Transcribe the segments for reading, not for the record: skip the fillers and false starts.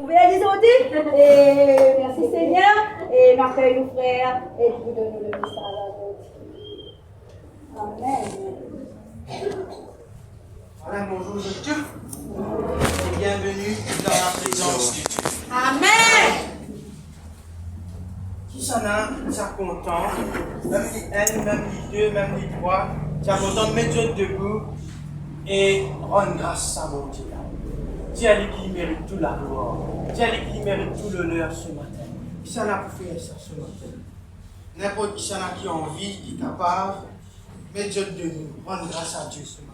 Pouvez aller sauter. Et merci Seigneur. Et m'accueille nos frères et vous donne le message à vous. Amen. Voilà, bonjour Dieu. Et bienvenue dans la présence de Dieu. Amen. Qui s'en a, ça content. Même les un, même les deux, même les trois. Ça content de mettre Dieu debout et rendre grâce à mon Dieu. Dieu qui mérite tout la gloire. Dieu qui mérite tout l'honneur ce matin. Qui s'en a pour faire ça ce matin? N'importe qui s'en a qui a envie, qui est capable, mettre Dieu debout, rendre grâce à Dieu ce matin.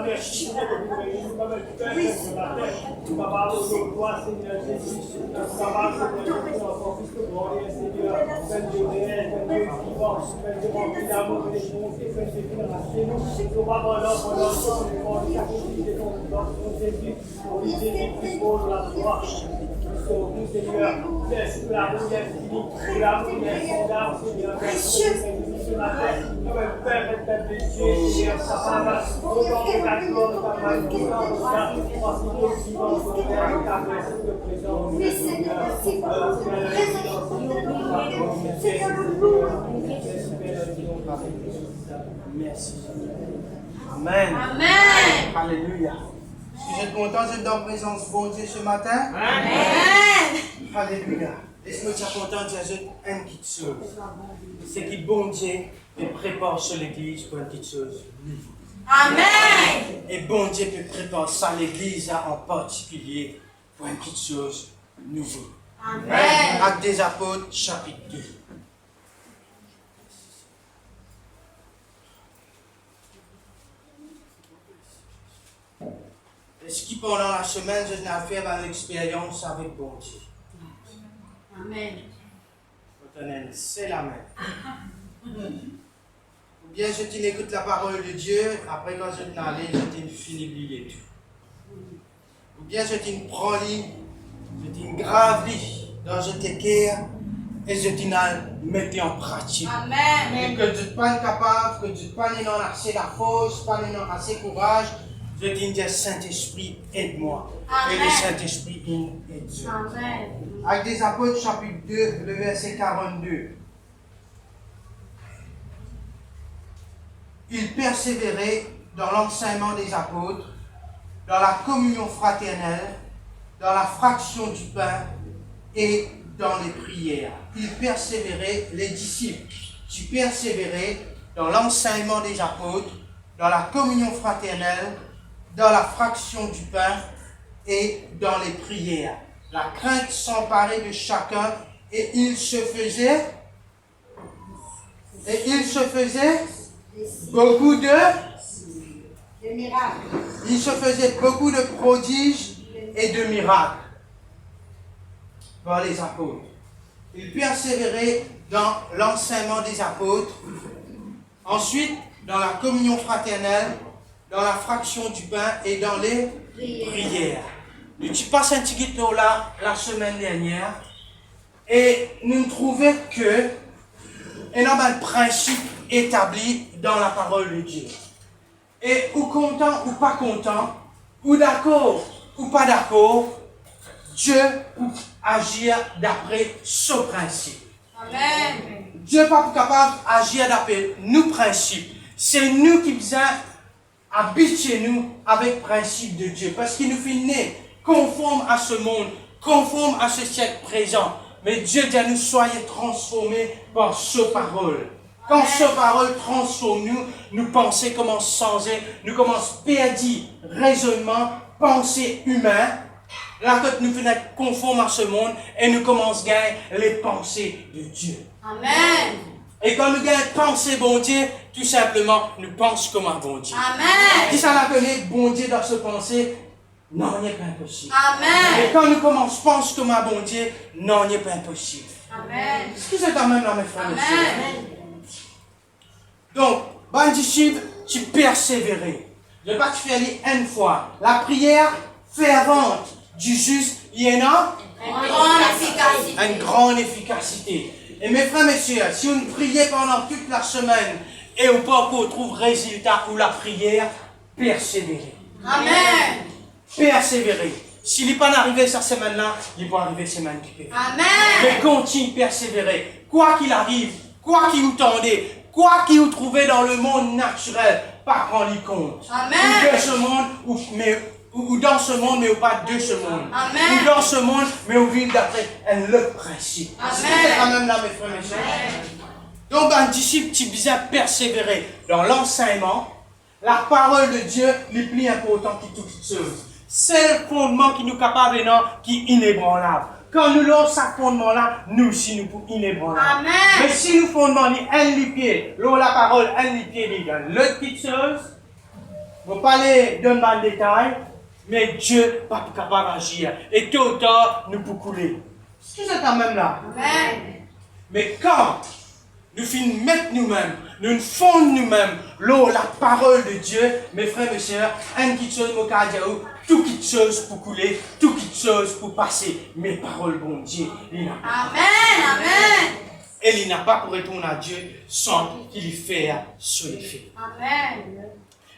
Merci Seigneur de nous réunir comme un père ce matin. Nous parlons de toi, Seigneur Jésus. Nous parlons de Dieu encore plus que glorieux, Seigneur. Fais Dieu réel, fais Dieu vivant, fais Dieu rempli d'amour et de bonté, fais Dieu venir à chez nous. Nous parlons pour l'enfant, nous parlons de la conduite de ton nom, Jésus. Pour lui Jésus, plus beau de la foi. Nous, Seigneur, laisse que l'amour est fini, que l'amour est fondable, Seigneur. Précieux. Ce matin, comme un père et père de Dieu, Seigneur, sa parole, autant que ta gloire, ta majesté, parce qu'il est vivant, son Père, et ta merci de présence. Oui, Seigneur, merci pour votre présence. Seigneur, le loup. Merci. Amen. Amen. Alléluia. Est-ce que vous êtes content d'être dans la présence de bon Dieu ce matin? Amen. Alléluia. Est-ce que tu es content de dire une petite chose? C'est que bon Dieu te prépare sur l'église pour une petite chose. Amen. Et bon Dieu te prépare ça l'église en particulier pour une petite chose nouvelle. Amen. Actes des Apôtres, chapitre 2. Est-ce que pendant la semaine, je n'ai fait l'expérience avec bon Dieu? Amen. C'est la main. Ou bien je t'écoute la parole de Dieu, après quand je t'en allais, je t'ai fini d'oublier tout. Ou bien je t'ai prends je t'ai grave dans je t'écris et je t'ai mettre en pratique. Amen. Et que tu ne sois pas capable, que tu ne sois pas assez la force, pas assez courage, je t'ai dit Saint-Esprit, aide-moi. Et le Saint-Esprit aide Dieu. Amen. Actes des Apôtres, chapitre 2, le verset 42. Ils persévéraient dans l'enseignement des apôtres, dans la communion fraternelle, dans la fraction du pain et dans les prières. Ils persévéraient, les disciples, tu persévérais dans l'enseignement des apôtres, dans la communion fraternelle, dans la fraction du pain et dans les prières. La crainte s'emparait de chacun et il se faisait beaucoup de miracles. Il se faisait beaucoup de prodiges et de miracles par les apôtres. Il persévérait dans l'enseignement des apôtres, ensuite dans la communion fraternelle, dans la fraction du pain et dans les prières. Tu passes un petit guide là la semaine dernière et nous trouvons que il y a un principe établi dans la parole de Dieu. Et ou content ou pas content, ou d'accord ou pas d'accord, Dieu peut agir d'après ce principe. Amen. Dieu n'est pas capable d'agir d'après nos principes. C'est nous qui faisons habituer nous avec le principe de Dieu. Parce qu'il nous fait né conforme à ce monde, conforme à ce siècle présent. Mais Dieu dit à nous, soyez transformés par sa parole. Quand sa parole transforme nous, nous pensons commencent changer, nous commençons perdre raisonnement, pensée humaine. Là, quand nous faisons conforme à ce monde, et nous commençons à gagner les pensées de Dieu. Amen. Et quand nous gagnons pensée bon Dieu, tout simplement, nous pensons comme un bon Dieu. Amen. Si ça n'a donné bon Dieu dans ce pensée, non, il n'est pas impossible. Amen. Et quand nous commençons à penser comme un bon Dieu, non, il n'est pas impossible. Amen. Est-ce que c'est quand même là, mes frères et Amen. sœurs? Donc, bon disciple, tu persévérais. Ne pas te faire une fois. La prière fervente du juste, il y en a une grande efficacité. Et mes frères et sœurs, si vous priez pendant toute la semaine Et au pas qu'on trouve résultat ou la prière, persévérer. Amen. Persévérer. S'il n'est pas arrivé cette semaine-là, il va arriver semaine qui vient. Amen. Mais continue de persévérer. Quoi qu'il arrive, quoi qu'il vous tendez, quoi qu'il vous trouvez dans le monde naturel, pas prendre compte. Amen. Ou de ce monde, ou dans ce monde, mais pas de ce monde. Amen. Ou dans ce monde, mais au vivre d'après le principe. Amen. C'est quand même là, mes frères et sœurs. Donc, un disciple qui vient persévérer dans l'enseignement, la parole de Dieu est plus importante que toute chose. C'est le fondement qui nous est capable maintenant, qui est inébranlable. Quand nous avons ce fondement-là, nous aussi nous pouvons inébranlable. Amen. Mais si nous fondement ni un pied, la parole, un pied, l'autre petite chose, on va pas aller dans le détail, mais Dieu n'est pas capable d'agir. Et tôt ou tard, nous pouvons couler. Est-ce que c'est quand même là? Amen. Mais quand nous finissons mettre nous-mêmes, nous fondons nous-mêmes la parole de Dieu, mes frères et sœurs, un petite chose, mon cardio, tout petite chose pour couler, tout petite chose pour passer. Mes paroles, bon Dieu, il n'a pas. Amen. Amen. Et il n'a pas pour retourner à Dieu sans qu'il y fasse sur les faits. Amen.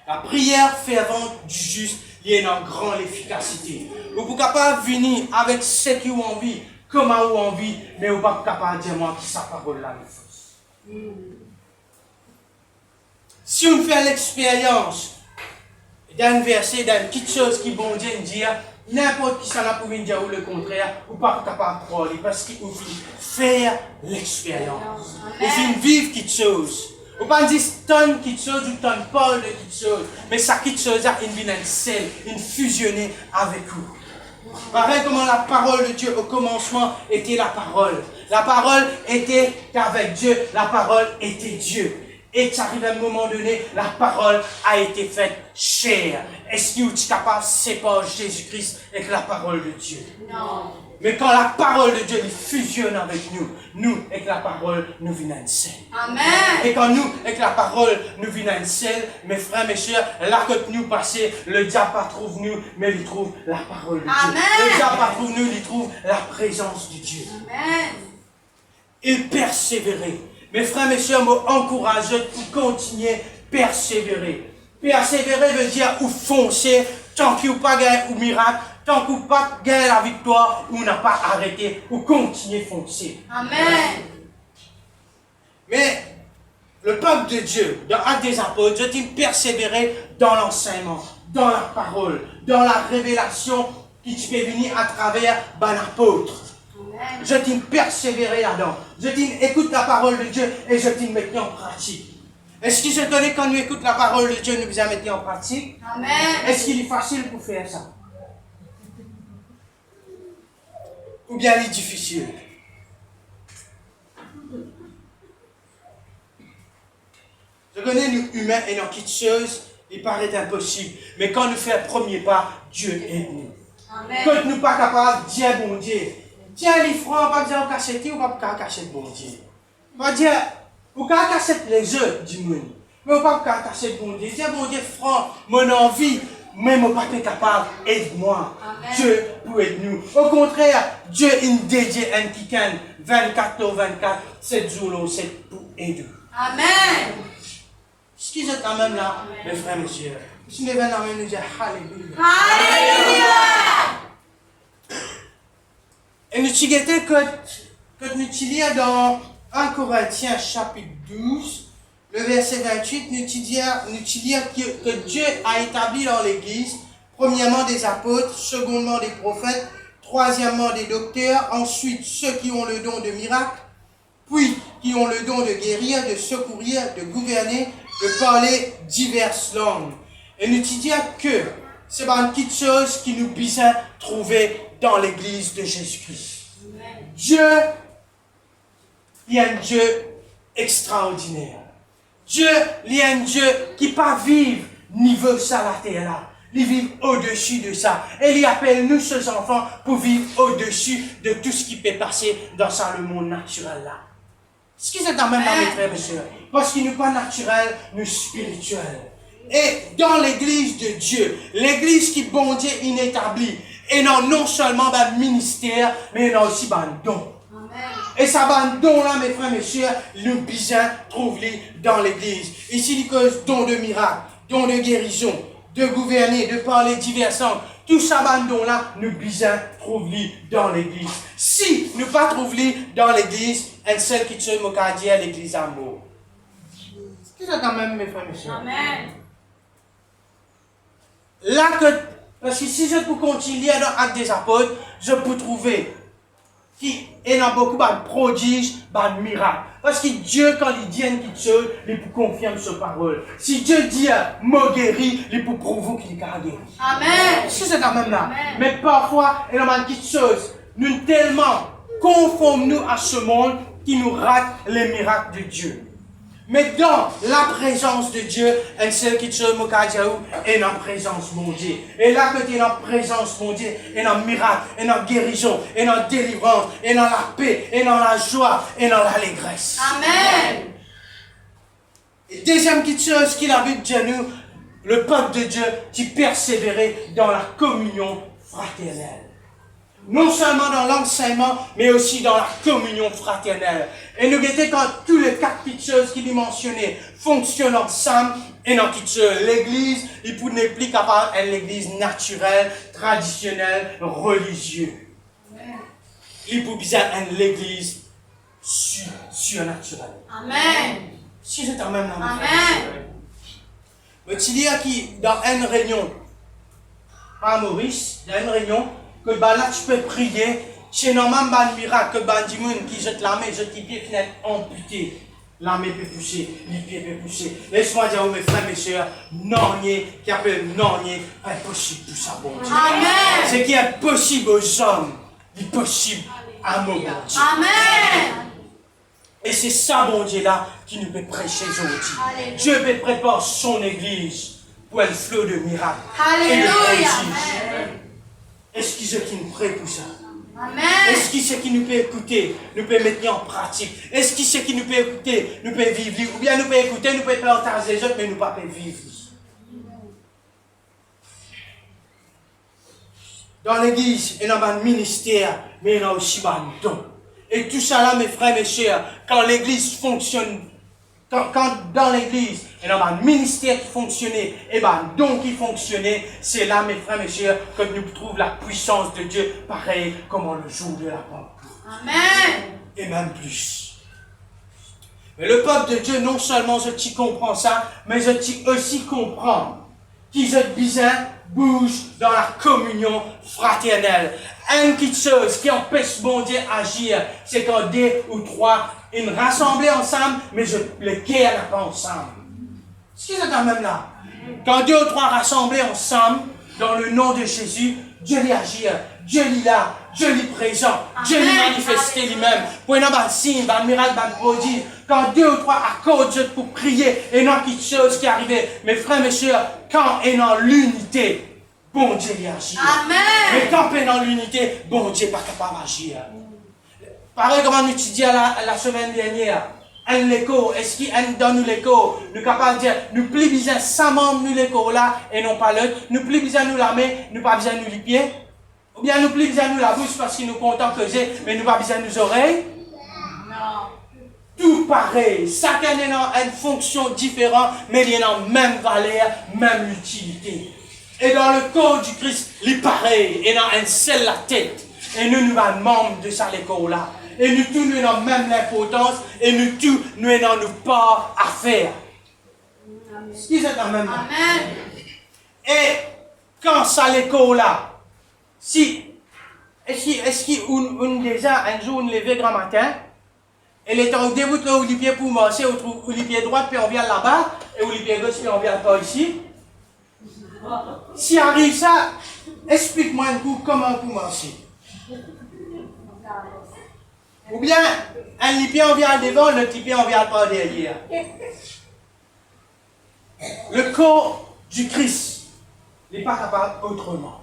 La prière fervente du juste, il y a une grande efficacité. Vous pouvez pas venir avec ce qui vous envie, comment vous envie, mais vous ne pouvez pas dire moi qui sa parole là est fausse. Si on fait l'expérience d'un verset, d'une petite chose qui bon Dieu dit, n'importe qui ça n'a pas pour dire ou le contraire, ou pas capable de croire, parce qu'il faut faire l'expérience. Il faut vivre quelque chose. Ou pas dire tonne quelque chose ou tonne pas de quelque chose, mais ça quelque chose a une vie seule, une fusionnée avec vous. Pareil comment la parole de Dieu au commencement était la parole. La parole était avec Dieu, la parole était Dieu. Et ça arrive à un moment donné, la parole a été faite chair. Est-ce que vous êtes capable de séparer Jésus-Christ avec la parole de Dieu? Non. Mais quand la parole de Dieu fusionne avec nous, nous, avec la parole, nous venons seul. Amen. Et quand nous, avec la parole, nous venons seul, mes frères, mes sœurs, là que nous passons, le diable pas trouve nous, mais il trouve la parole de Dieu. Amen. Le diable pas trouve nous, il trouve la présence de Dieu. Amen. Et persévérer. Mes frères, mes sœurs, m'encouragent pour continuer à persévérer. Persévérer veut dire ou foncer, tant qu'il n'y a pas gagné ou miracle, tant qu'on n'a pas gagné la victoire, ou n'a pas arrêté, ou continuer à foncer. Amen. Mais le peuple de Dieu, dans Actes des Apôtres, je dis persévérer dans l'enseignement, dans la parole, dans la révélation qui peut venir à travers l'apôtre. Je dis persévérer là-dedans. Je dis écoute la parole de Dieu et je dis mettre en pratique. Est-ce que je connais quand nous écoutons la parole de Dieu, nous vous mettons en pratique? Amen. Est-ce qu'il est facile pour faire ça? Ou bien il est difficile? Je connais nous humains et dans quelque chose, il paraît impossible. Mais quand nous faisons le premier pas, Dieu aide nous. Amen. Quand nous ne sommes pas capables de dire bon Dieu, tiens les francs, pas dire cacheter ou pas cacher bon Dieu. Pas dire, ou pas cacher les œufs du monde. Mais ou pas cacher bon Dieu. Dire bon Dieu, franc, mon envie, même ou pas capable, aide-moi. Amen. Dieu pour aider nous. Au contraire, Dieu est dédié un kikan 24 heures 24, 7 jours 7 pour aider. Amen. Ce qui est quand même là, mes frères et sœurs. Si nous venons nous dire Alléluia. Alléluia. Et nous tigéter que nous lisons dans 1 Corinthiens chapitre 12, le verset 28, nous lisons que Dieu a établi dans l'Église, premièrement des apôtres, secondement des prophètes, troisièmement des docteurs, ensuite ceux qui ont le don de miracle, puis qui ont le don de guérir, de secourir, de gouverner, de parler diverses langues. Et nous disons que c'est une petite chose qui nous besoin trouver dans l'église de Jésus-Christ. Dieu, il y a un Dieu extraordinaire. Dieu, il y a un Dieu qui pas vivre niveau ça la terre là. Il vit au-dessus de ça. Et il appelle nous, ses enfants, pour vivre au-dessus de tout ce qui peut passer dans ça, le monde naturel là. Ce qui c'est quand même mes frères et sœurs. Parce qu'il n'est pas naturel, nous spirituel. Et dans l'église de Dieu, l'église qui bon Dieu inétablie, et non seulement un ministère, mais aussi un don. Amen. Et ça va don là, mes frères, mes sœurs, nous besoin trouver dans l'église. Ici, il cause don de miracles, don de guérison, de gouverner, de parler diverses langues. Tout ça, don là, nous besoin trouver dans l'église. Si nous pas trouver dans l'église, un seul qui se moque à dire l'église amour. C'est ça quand même, mes frères, mes sœurs. Amen. Là que, parce que si je peux continuer dans l'acte des apôtres, je peux trouver qu'il y a beaucoup de prodiges, de miracles. Parce que Dieu, quand il dit quelque chose, il peut confirmer sa parole. Si Dieu dit mot guéri, il peut prouver qu'il a guéri. Amen. C'est quand même là. Amen. Mais parfois, il y a quelque chose, nous tellement conformons-nous à ce monde qui nous rate les miracles de Dieu. Mais dans la présence de Dieu, un seul qui se moque est dans la présence de Dieu. Et là que tu es dans la présence de Dieu, et dans le miracle, et dans la guérison, et dans la délivrance, et dans la paix, et dans la joie, et dans l'allégresse. Amen. Et deuxième petite chose qu'il a vu de nous, le peuple de Dieu qui persévérait dans la communion fraternelle. Non seulement dans l'enseignement, mais aussi dans la communion fraternelle. Et nous guettons quand tous les quatre petites choses qu'il a mentionnées fonctionnent ensemble, et dans l'église, il ne n'est plus capable d'être l'église naturelle, traditionnelle, religieuse. Il peut bien être l'église surnaturelle. Amen. Si c'est quand même la même Amen. mais tu dis qui dans une réunion, pas à Maurice, il y a une réunion, que bah là tu peux prier, c'est normalement un miracle que bah dis-moi qui jette la main, jette les pieds, finit amputé. La main peut pousser, les pieds peuvent pousser. Laisse-moi dire aux mes frères, mes sœurs, non, qui appelle non, impossible tout ça, bon Dieu. Amen. Ce qui est possible aux hommes, est possible à mon Dieu. Amen. Et c'est ça, bon Dieu, là, qui nous peut prêcher aujourd'hui. Dieu peut préparer son église pour un flot de miracles. Alléluia. Et de prodiges. Est-ce qu'il sait qui nous prête pour ça? Amen. Est-ce qu'il sait qui nous peut écouter, nous peut mettre en pratique? Est-ce qu'il sait qui nous peut écouter, nous peut vivre? Ou bien nous peut écouter, nous peut partager les autres, mais nous ne pouvons pas vivre. Dans l'église, il y a un ministère, mais il y a aussi un don. Et tout ça là, mes frères, mes sœurs, quand l'église fonctionne, quand dans l'église, il y a un ministère qui fonctionnait, et un don qui fonctionnait, c'est là, mes frères, mes sœurs, que nous trouvons la puissance de Dieu, pareil comme le jour de la Pentecôte. Amen. Et même plus. Mais le peuple de Dieu, non seulement je comprends ça, mais je aussi comprends qu'ils ont besoin bouge dans la communion fraternelle. Une petite chose qui empêche mon Dieu d'agir, c'est quand deux ou trois, ils rassemblent ensemble, mais les cœurs n'est pas ensemble. C'est quand même là. Quand deux ou trois rassemblés ensemble, dans le nom de Jésus, Dieu lui agit, Dieu lui là, Dieu lui présent, Dieu lui manifeste lui-même. Pour y avoir un signe, un miracle, un prodige. Quand deux ou trois accordent Dieu pour prier, et non quelque chose qui arrive. Mes frères, mes sœurs, quand est dans l'unité, bon Dieu lui agit. Amen. Mais quand est dans l'unité, bon Dieu n'est pas capable d'agir. Pareil comme on étudiait la semaine dernière. Un l'écho, est-ce qu'il donne nous l'écho? Nous capables de dire, nous plus besoin 100 membres nous l'écho là, et non pas l'autre. Nous plus besoin nous la main, nous pas besoin nous les pieds. Ou bien nous plus besoin nous la bouche parce que nous comptons que j'ai, mais nous pas besoin nous oreilles. Non. Tout pareil. Chacun est dans une fonction différente, mais il y a la même valeur, même utilité. Et dans le corps du Christ, il est pareil. Et dans une seule la tête. Et nous sommes membres de ça l'écho là. Et nous tous, nous avons même l'importance, et nous tous, nous avons nos parts à faire. Ce qui est quand même. Amen. Et quand ça l'écho là, est-ce qu'il déjà, un jour, on levé grand matin, elle est au début de les pieds pour marcher, ou les pieds droits, puis on vient là-bas, et ou les pieds gauche, puis on vient pas ici. Si arrive ça, explique-moi un coup comment vous marchez. Ou bien, un pied on vient devant, l'autre pied on vient par derrière. Le corps du Christ n'est pas capable autrement.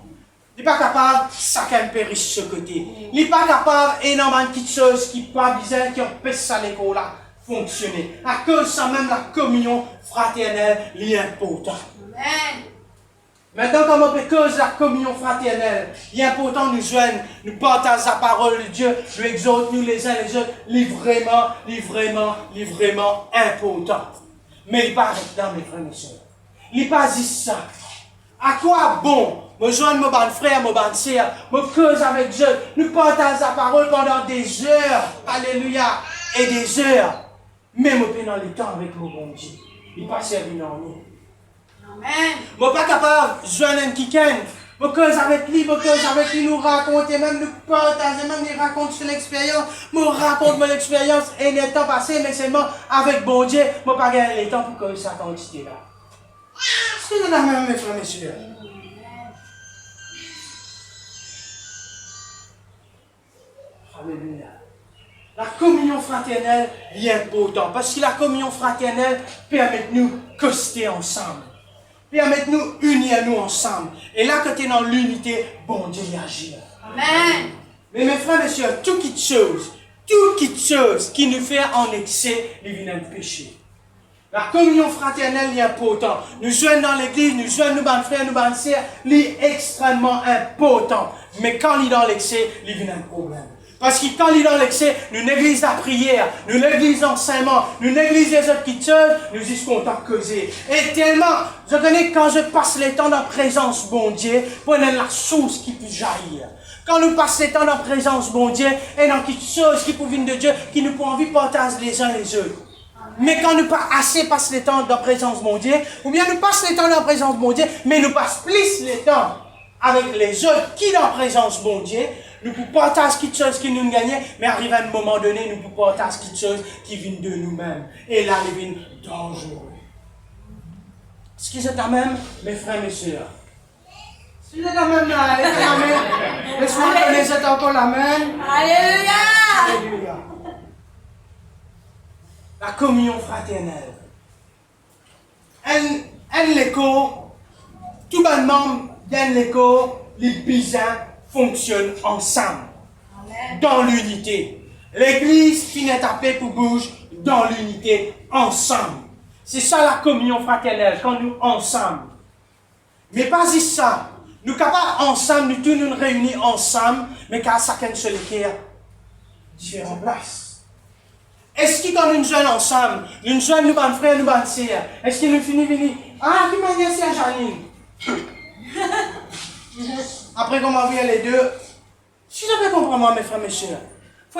Il n'est pas capable, chacun périsse de ce côté. Il n'est pas capable, énormément de petites choses qui pas bizarres, qui empêchent ça l'école là fonctionner. À cause de ça même, la communion fraternelle, est importante. Amen. Maintenant, comme on peut cause la communion fraternelle, il est important nous joindre, nous partager la parole de Dieu, nous exhorter nous les uns les autres, il est vraiment important. Mais il n'est pas avec là, mes frères et sœurs. Il n'est pas dit ça. À quoi bon me joindre mon bon frère, mon bonne sœur, me cause avec Dieu, nous partager la parole pendant des heures, alléluia, et des heures, même pendant le temps avec mon bon Dieu. Il n'est pas servi dans nous. Amen. Je ne suis pas capable de joindre un week-end. Je cause avec lui, nous raconter, même nous partager, même nous raconter sur l'expérience. Je raconte mon expérience et le temps passé, mais seulement avec bon Dieu, je ne pas gagner le temps pour que ça quantité là. C'est la même, mes frères, mes sœurs. Alléluia. La communion fraternelle est importante parce que la communion fraternelle permet de nous coster ensemble. Permet de nous unir nous ensemble. Et là, quand tu es dans l'unité, bon Dieu y agit. Amen. Mais mes frères et sœurs, toute chose qui nous fait en excès, il vient de péché. La communion fraternelle est importante. Nous joignons dans l'église, nous joignons nos bonnes frères, nos bonnes sœurs, c'est extrêmement important. Mais quand il est dans l'excès, il vient un problème. Parce que quand il est dans l'excès, nous néglisons la prière, nous néglisons l'enseignement, nous néglisons les autres qui tuent, nous disons qu'on t'a causé. Et tellement, je connais quand je passe le temps dans la présence bon Dieu, pour la source qui peut jaillir. Quand nous passons le temps dans la présence bon Dieu, et dans quelque chose qui peut venir de Dieu, qui nous peut envie de partager les uns les autres. Mais quand nous pas assez passons le temps dans la présence bon Dieu, ou bien nous passons le temps dans la présence bon Dieu, mais nous passons plus le temps avec les autres qui dans la présence bon Dieu, nous pouvons partager quelque chose qui nous gagne, mais arrive à un moment donné, nous pouvons partager quelque chose qui vient de nous-mêmes. Et là, il vient dangereux. Est-ce que c'est la même, mes frères, mes sœurs? Si vous êtes la même, là, allez, la même. Laisse-moi connaître encore la même. Alléluia. Alléluia. La communion fraternelle. Un l'écho, tout le monde d'un l'écho, les bisins fonctionnent ensemble. Amen. Dans l'unité. L'église finit à paix pour bouge dans l'unité, ensemble. C'est ça la communion fraternelle, quand nous ensemble. Mais pas juste ça. Nous capables ensemble, nous tous nous réunir ensemble, mais car chacun se l'équerre différentes places. Est-ce que quand nous jouons ensemble, nous jouons nous bonnes frères, nous bonnes sœurs, est-ce que nous finissons venir, ah, qui m'a dit c'est Janine? Après qu'on m'a vu les deux, si vous avez compris moi, mes frères, mes sœurs,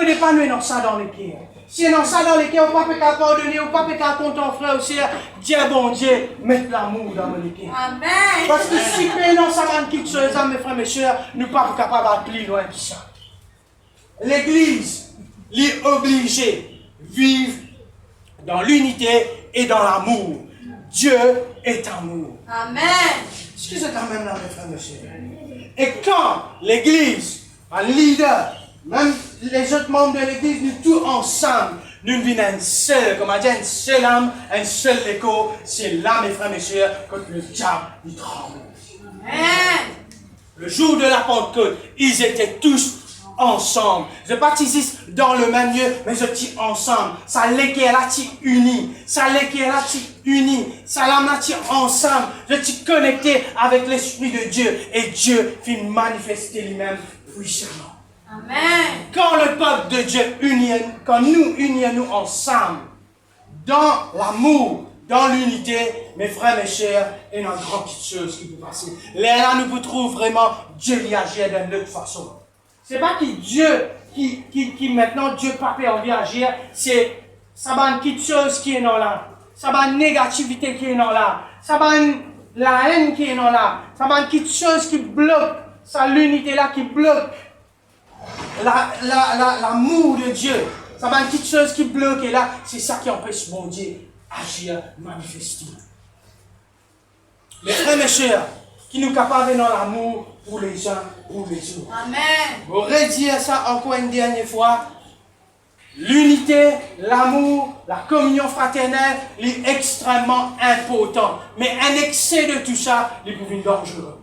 il ne faut pas nous dans ça dans les cœurs. Si dans ça dans les cœurs, on ne peut pas pardonner, on ne peut pas contre ton frère ou sœur, Dieu bon Dieu, mettre l'amour dans les cœurs. Amen. Parce que si nous ça va quelque chose, mes frères, mes sœurs, nous ne sommes pas capables d'aller plus loin que ça. L'Église est obligée de vivre dans l'unité et dans l'amour. Dieu est amour. Amen. Est-ce que c'est quand même là, mes frères, mes sœurs? Et quand l'Église, un leader, même les autres membres de l'Église, nous tous ensemble, nous venons un seul, comme on dit, un seul âme, un seul écho, c'est là, mes frères, mes sœurs, quand le diable, il tremble. Amen. Le jour de la Pentecôte, ils étaient tous ensemble. Je ne pas ici dans le même lieu, mais je dis ensemble. Ça l'équipe là, tu unis. Ça l'équipe là, tu unis. Ça l'âme là, tu ensemble. Je suis connecté avec l'Esprit de Dieu. Et Dieu fait manifester lui-même puissamment. Amen. Quand le peuple de Dieu unit, quand nous unissons ensemble, dans l'amour, dans l'unité, mes frères, mes chers, et dans grande chose qui peut passer. Là, nous pouvons trouver vraiment Dieu y agir d'une autre façon. C'est pas que Dieu, qui maintenant, Dieu pas envie d'agir, c'est, ça va une petite chose qui est dans là. Ça va une négativité qui est dans là. Ça va la haine qui est dans là. Ça va une petite chose qui bloque. Ça l'unité là qui bloque. L'amour de Dieu. Ça va une petite chose qui bloque et là, c'est ça qui empêche mon Dieu agir, manifester. Les frères, mes chers, qui nous capables dans l'amour pour les uns, pour les autres. Amen. Je vais redire ça encore une dernière fois. L'unité, l'amour, la communion fraternelle est extrêmement important. Mais un excès de tout ça, il peut devenir dangereux.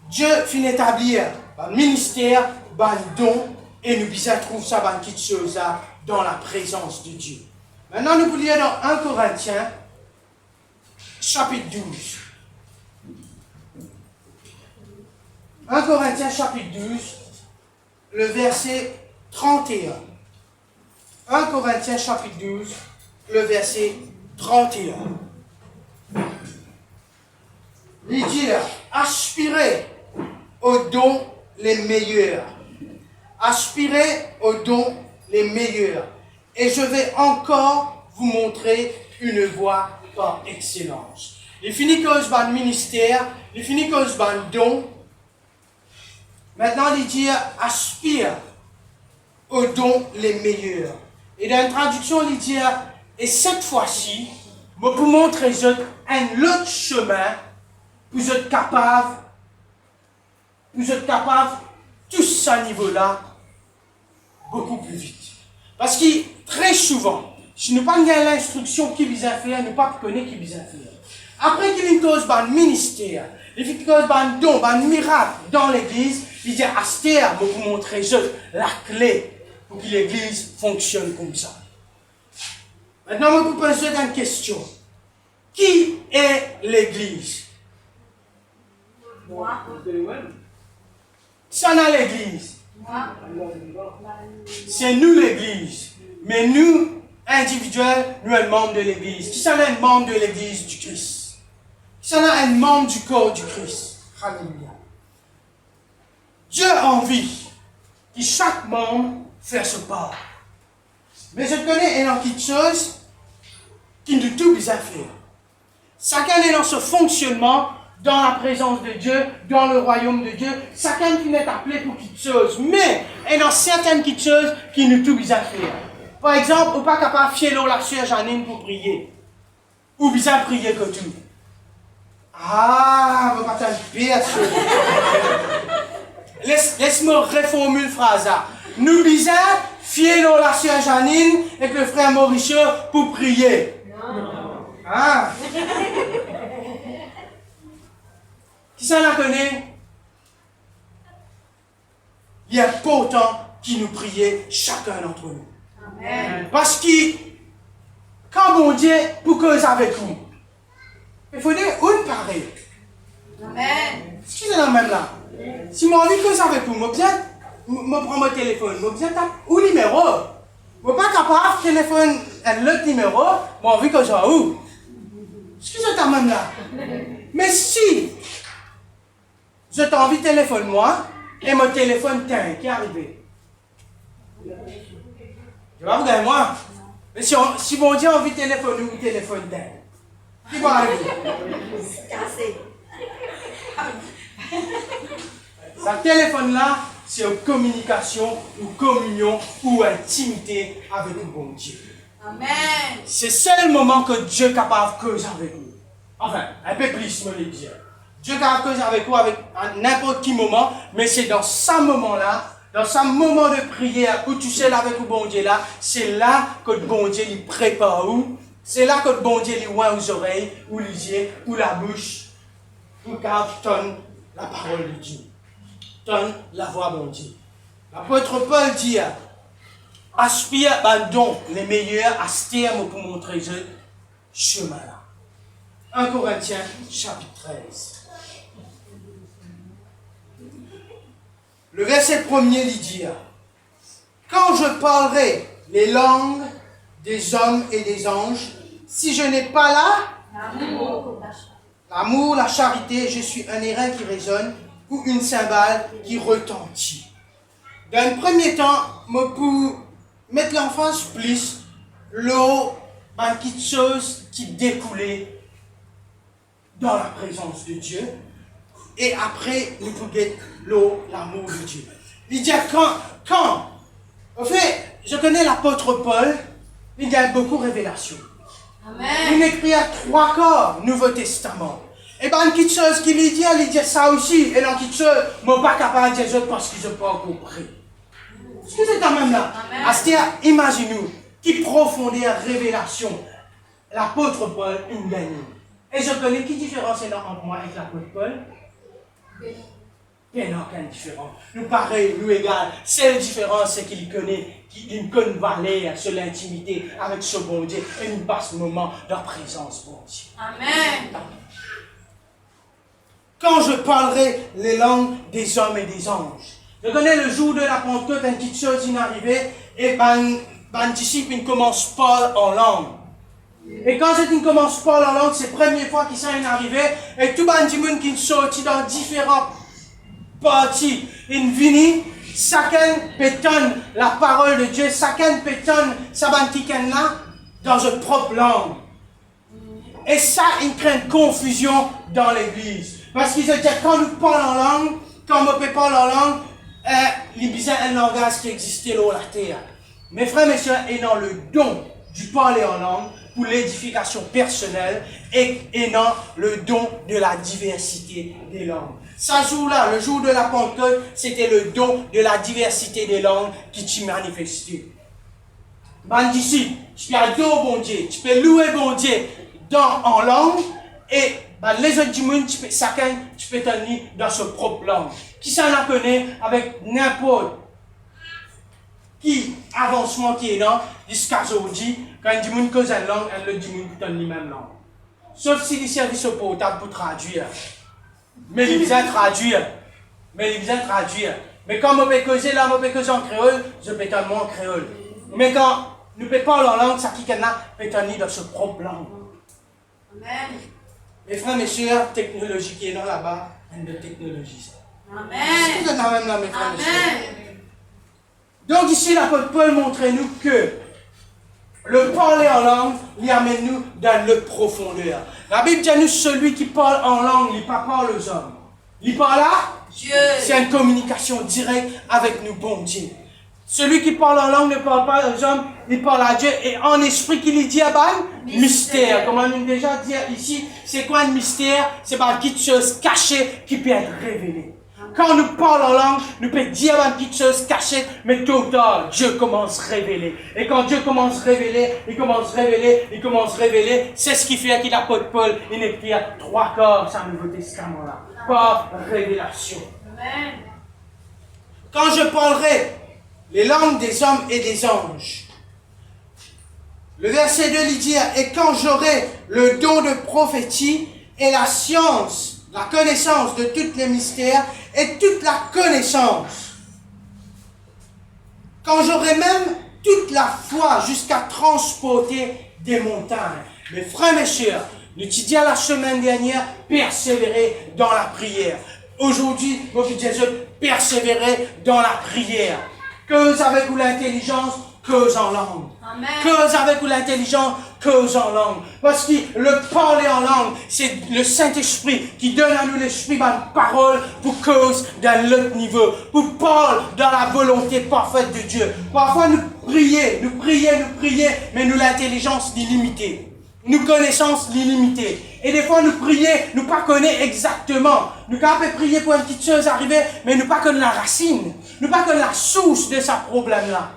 Dieu finit établir un ministère, un don, et nous bisons trouver ça, une petite chose là, dans la présence de Dieu. Maintenant, nous vous lire dans 1 Corinthiens, chapitre 12. 1 Corinthiens, chapitre 12, le verset 31. 1 Corinthiens, chapitre 12, le verset 31. Il dit là, aspirez aux dons les meilleurs. Aspirez aux dons les meilleurs. Et je vais encore vous montrer une voie par excellence. Il finit que par ministère, il finit que par don. Maintenant, il dit aspire aux dons les meilleurs. Et dans la traduction, il dit, et cette fois-ci, je vais vous montrer un autre chemin. Vous êtes capable, tous à ce niveau-là, beaucoup plus vite. Parce que très souvent, si nous n'avons pas l'instruction qui vous a fait, nous ne pas connaître qui vous a fait. Après qu'il y ait une cause dans le ministère, il y a une cause dans le don, dans le miracle dans l'église, il dit à Astère, je vais vous montrer la clé pour que l'église fonctionne comme ça. Maintenant, je vais vous poser une question. Qui est l'église? Moi. Ça n'a l'église. Moi. C'est nous l'église. Mais nous, individuels, nous sommes membres de l'église. Qui s'en est un membre de l'église du Christ? Qui s'en est un membre du corps du Christ? Alléluia. Dieu a envie que chaque membre fasse ce part. Mais je connais une petite chose qui nous tout bizarre faire. Chacun est dans ce fonctionnement, dans la présence de Dieu, dans le royaume de Dieu. Chacun qui est appelé pour quelque chose. Mais il y a certaines petites choses qui nous tout bizarre faire. Par exemple, on n'est pas capable de fier la sœur Janine pour prier. Ou bizarre prier que tout. Ah, on va pas t'en pire. Laisse-moi reformuler la phrase. Nous bizarre fier la sœur Janine et le frère Mauricio pour prier. Ah. Qui ça la connaît? Il est important qu'il nous prie chacun d'entre nous. Amen. Parce que quand bon Dieu pour cause avec vous, il faut dire une pareille. Amen. Excusez-moi même là. Si moi envie de cause avec vous, je prends mon téléphone, je tape où numéro. Je ne suis pas capable de téléphoner l'autre numéro, j'ai envie que je sois où. Excusez-moi même là. Mais si je t'ai envie de téléphoner moi, et mon téléphone teint, qui est arrivé? Je vais vous dire moi. Mais si mon Dieu a envie de téléphoner ou téléphone teint, qui va arriver? Cassé. Ce téléphone-là, c'est une communication, ou communion, ou intimité avec le bon Dieu. Amen. C'est le seul moment que Dieu est capable de causer avec nous. Enfin, un peu plus, me le dire. Dieu est capable de causer avec vous à n'importe quel moment, mais c'est dans ce moment-là, dans ce moment de prière où tu sais avec le bon Dieu là, c'est là que le bon Dieu il prépare où. C'est là que le bon Dieu il oint aux oreilles, ou les yeux, ou la bouche, ou quand tonne la parole de Dieu. Tonne la voix de mon Dieu. L'apôtre Paul dit, aspire un don, les meilleurs, à ce terme pour montrer ce chemin-là. 1 Corinthiens, chapitre 13. Le verset premier il dit, quand je parlerai les langues des hommes et des anges, si je n'ai pas là, l'amour, la charité, je suis un airain qui résonne ou une cymbale qui retentit. Dans un premier temps, pour mettre l'emphase plus, l'eau, une petite chose qui découlait dans la présence de Dieu. Et après, nous pouvons get l'eau, l'amour de Dieu. Il dit quand, en fait, je connais l'apôtre Paul, il y a beaucoup de révélations. Amen. Il écrit à 3 quarts Nouveau Testament. Et bien, une petite chose qu'il dit ça aussi. Et une petite chose, je ne suis pas capable de dire ça parce que je n'ai pas compris. Est-ce que c'est quand même là? C'est-à-dire, imaginez-nous, qui profondeur, révélation, l'apôtre Paul, il gagne. Et je connais qui différence est entre moi et l'apôtre Paul? qu'il n'y a aucun différent. Nous pareil, nous égal. Seule différence, c'est qu'il connaît, qu'il connaît valer sur l'intimité avec ce bon Dieu et nous passe le moment de présence, bon Dieu. Amen. Quand je parlerai les langues des hommes et des anges, je connais le jour de la Pentecôte, une petite chose inarrivée, et ben disciple, il commence pas en langue. Et quand il commence pas en langue, c'est la première fois qu'il s'est arrivé, et tout le monde qui sorti dans différentes parties, il vient, chacun pétonne la parole de Dieu, chacun pétonne sa là dans une propre langue. Et ça, il crée une confusion dans l'église. Parce qu'ils se disent, quand nous parlons en langue, quand on peut parler en langue, il y a un langage qui existait là la terre. Mes frères et sœurs, ayant le don du parler en langue pour l'édification personnelle et ayant le don de la diversité des langues. Ce jour-là, le jour de la Pentecôte, c'était le don de la diversité des langues qui t'y manifestait. Ben d'ici, tu peux adorer bon Dieu, tu peux louer bon Dieu en langue et ben, les autres du monde, chacun, tu peux tenir dans sa propre langue. Qui s'en a connaît avec n'importe qui avancement qui est là, jusqu'à aujourd'hui, quand il dit cause une langue, elle le dit peut tenir la même langue. Sauf si les services au portable pour traduire. Mais il vient traduire. Mais quand on peut causer là, on peut causer en créole, je peux tenir en créole. Mais quand nous ne pouvons pas en langue, ça qui est là, peut tenir dans sa propre langue. Amen. Mes frères, mes sœurs, technologie qui est là là-bas, une de technologie ça. Amen. Vous êtes même là, mes frères, mes sœurs. Amen. Donc ici, l'apôtre Paul montre nous que le parler en langue, il amène nous dans le profondeur. La Bible dit à nous, celui qui parle en langue, il ne parle pas aux hommes. Il parle à Dieu. C'est une communication directe avec nous, bon Dieu. Celui qui parle en langue ne parle pas aux hommes, il parle à Dieu. Et en esprit, qu'il lui dit à mystère. Comme on a déjà dit ici, c'est quoi un mystère? C'est pas une petite chose cachée qui peut être révélée. Quand on nous parle en langue, nous pouvons dire une petite chose cachée, mais tôt ou tard, Dieu commence à révéler. Et quand Dieu commence à révéler, il commence à révéler, c'est ce qui fait qu'il apôtre Paul, il écrit à 3/4 sur le Nouveau Testament-là. Par révélation. Amen. Quand je parlerai les langues des hommes et des anges, le verset 2 lui dit, et quand j'aurai le don de prophétie et la science, la connaissance de tous les mystères et toute la connaissance. Quand j'aurai même toute la foi jusqu'à transporter des montagnes. Mes frères, mes sœurs, nous t'ai dit la semaine dernière, persévérer dans la prière. Aujourd'hui, moi je dis, persévérer dans la prière. Que avec vous l'intelligence, que en langue. Amen. Que avec vous l'intelligence, que en langue. Parce que le parler en langue, c'est le Saint-Esprit qui donne à nous l'esprit par une parole pour cause d'un autre niveau. Pour parler dans la volonté parfaite de Dieu. Parfois nous prions, mais nous l'intelligence limitée. Nous connaissance limitée. Et des fois nous prions, nous pas connaissons exactement. Nous pouvons prier pour une petite chose arriver, mais nous pas connaissons la racine. Nous pas connaissons la source de ce problème-là.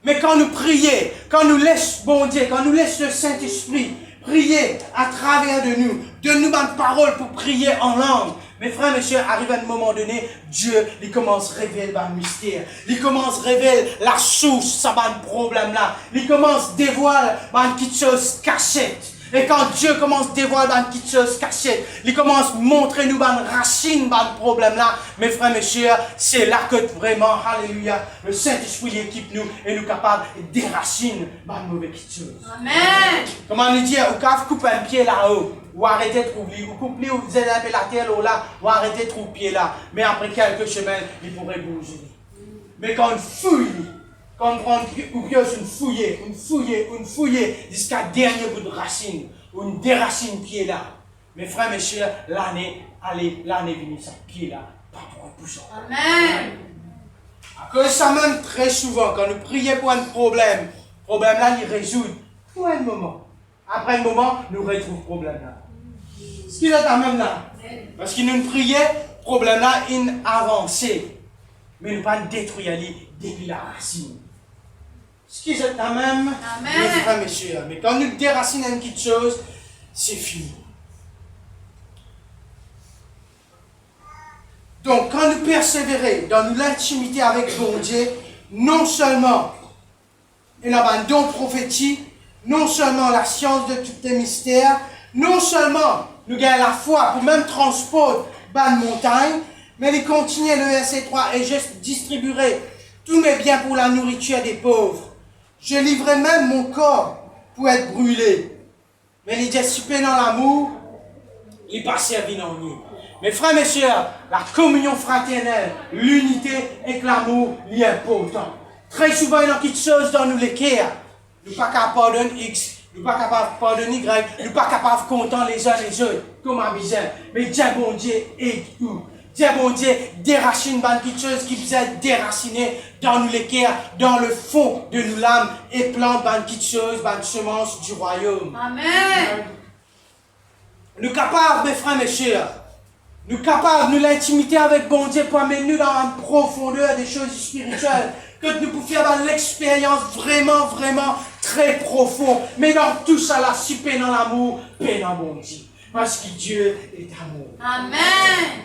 Mais quand nous prions, quand nous laissons bon Dieu, quand nous laissons le Saint-Esprit prier à travers de nous, donne-nous une parole pour prier en langue. Mes frères, mes sœurs, arrive à un moment donné, Dieu, il commence à révéler le mystère. Il commence à révéler la source, ça va un problème-là. Il commence à dévoiler une petite chose cachette. Et quand Dieu commence à dévoiler une petite chose cachée, il commence à montrer nous une racine, un problème-là. Mes frères, mes sœurs, c'est là que vraiment, alléluia, le Saint-Esprit équipe nous et nous capable de déraciner une mauvaise petite chose. Amen. Comment nous dire, ou quand vous coupez un pied là-haut, ou arrêtez de trouver, ou coupez, ou vous allez un peu la terre là, ou arrêtez de trouver pied là. Mais après quelques semaines, il pourrait bouger. Mais quand on fouille, quand on prend une fouiller, jusqu'à dernier bout de racine, ou une déracine pied là. Mes frères, mes sœurs, l'année venue, ça pied là, pas pour un poussant. Amen. À cause de ça même, très souvent, quand nous prions pour un problème là, il résout pour un moment. Après un moment, nous retrouvons le problème là. Ce qui est quand même là. Parce que nous prions, le problème là, il avancé. Mais nous pas détruire depuis la racine. Ce qui est quand même, mes frères, mes sœurs. Mais quand nous déracinons une petite chose, c'est fini. persévérer dans l'intimité avec bon Dieu, non seulement il y a un don prophétique, non seulement la science de tous les mystères, non seulement nous gagnons la foi pour même transporter une montagne, mais il continue le verset 3, et je distribuerai tous mes biens pour la nourriture des pauvres. Je livrerai même mon corps pour être brûlé. Mais il dit, super dans l'amour, il n'est pas servi dans nous. Mes frères, mes sœurs, la communion fraternelle, l'unité et l'amour, il est important. Très souvent, il y a quelque chose dans nous les cœurs. Nous ne sommes pas capables de pardonner X, nous ne sommes pas capables de pardonner Y, nous ne sommes pas capables de compter les uns les autres, comme un bizarre. Mais Dieu, bon Dieu, aide nous. Dieu, bon Dieu, déracine quelque chose qui vous a déraciné dans nous les cœurs, dans le fond de nous l'âme, et plante quelque chose, une semence du royaume. Amen. Nous sommes capables, mes frères, mes sœurs, nous sommes capables de l'intimité avec bon Dieu pour amener nous dans la profondeur des choses spirituelles, que nous pouvons faire l'expérience vraiment, vraiment très profonde. Mais dans tout ça, là, si paix dans l'amour, paix dans bon Dieu. Parce que Dieu est amour. Amen.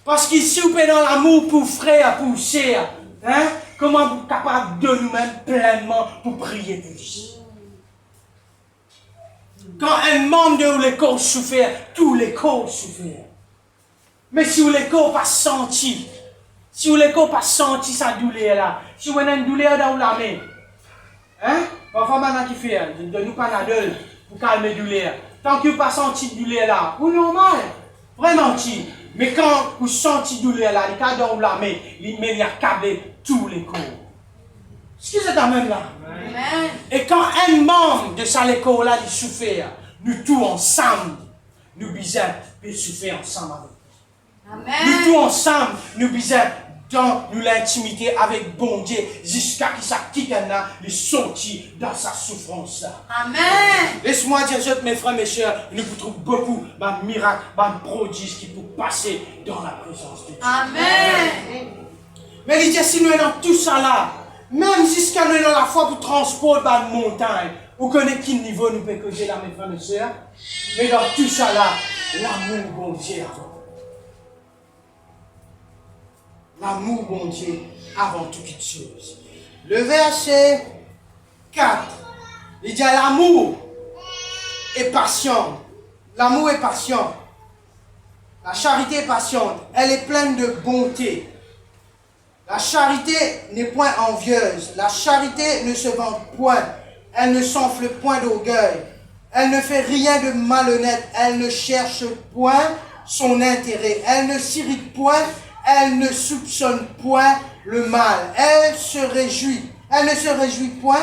Parce qu'ici, vous paix dans l'amour pour frère, pour sœur. Hein? Comment vous êtes capable de nous-mêmes pleinement pour prier pour lui? Quand un membre de l'école souffre, tous les corps souffrent. Mais si vous l'école pas senti, si vous l'école pas senti sa douleur là, si vous avez une douleur dans la main, hein? Parfois maintenant qui fait, de nous Panadol pour calmer la douleur. Tant que vous pas senti de douleur là, vous normal, vraiment petit. Mais quand vous sentez douleur là, les cas dans la main, il met à câbler tous les corps. Est-ce que c'est la même là? Amen. Et quand un membre de sa école là, il souffre, nous tous ensemble, nous bisons de souffrir ensemble avec. Amen. Nous tous ensemble, nous bisons dans l'intimité avec bon Dieu, jusqu'à ce que ça quitte les sorti dans sa souffrance là. Amen. Laisse-moi dire, mes frères, mes sœurs, nous vous trouvons beaucoup de miracles, de prodiges qui peuvent passer dans la présence de Dieu. Amen. Mais il dit, si nous sommes dans tout ça là, même jusqu'à nous dans la foi pour transporter dans une montagne, vous connaissez quel niveau nous pouvons causer là, mes frères, mes sœurs? Mais dans tout ça là, l'amour bon Dieu avant. L'amour bon Dieu avant toute chose. Le verset 4, il dit l'amour est patient. L'amour est patient. La charité est patiente. Elle est pleine de bonté. La charité n'est point envieuse. La charité ne se vante point. Elle ne s'enfle point d'orgueil. Elle ne fait rien de malhonnête. Elle ne cherche point son intérêt. Elle ne s'irrite point. Elle ne soupçonne point le mal. Elle ne se réjouit point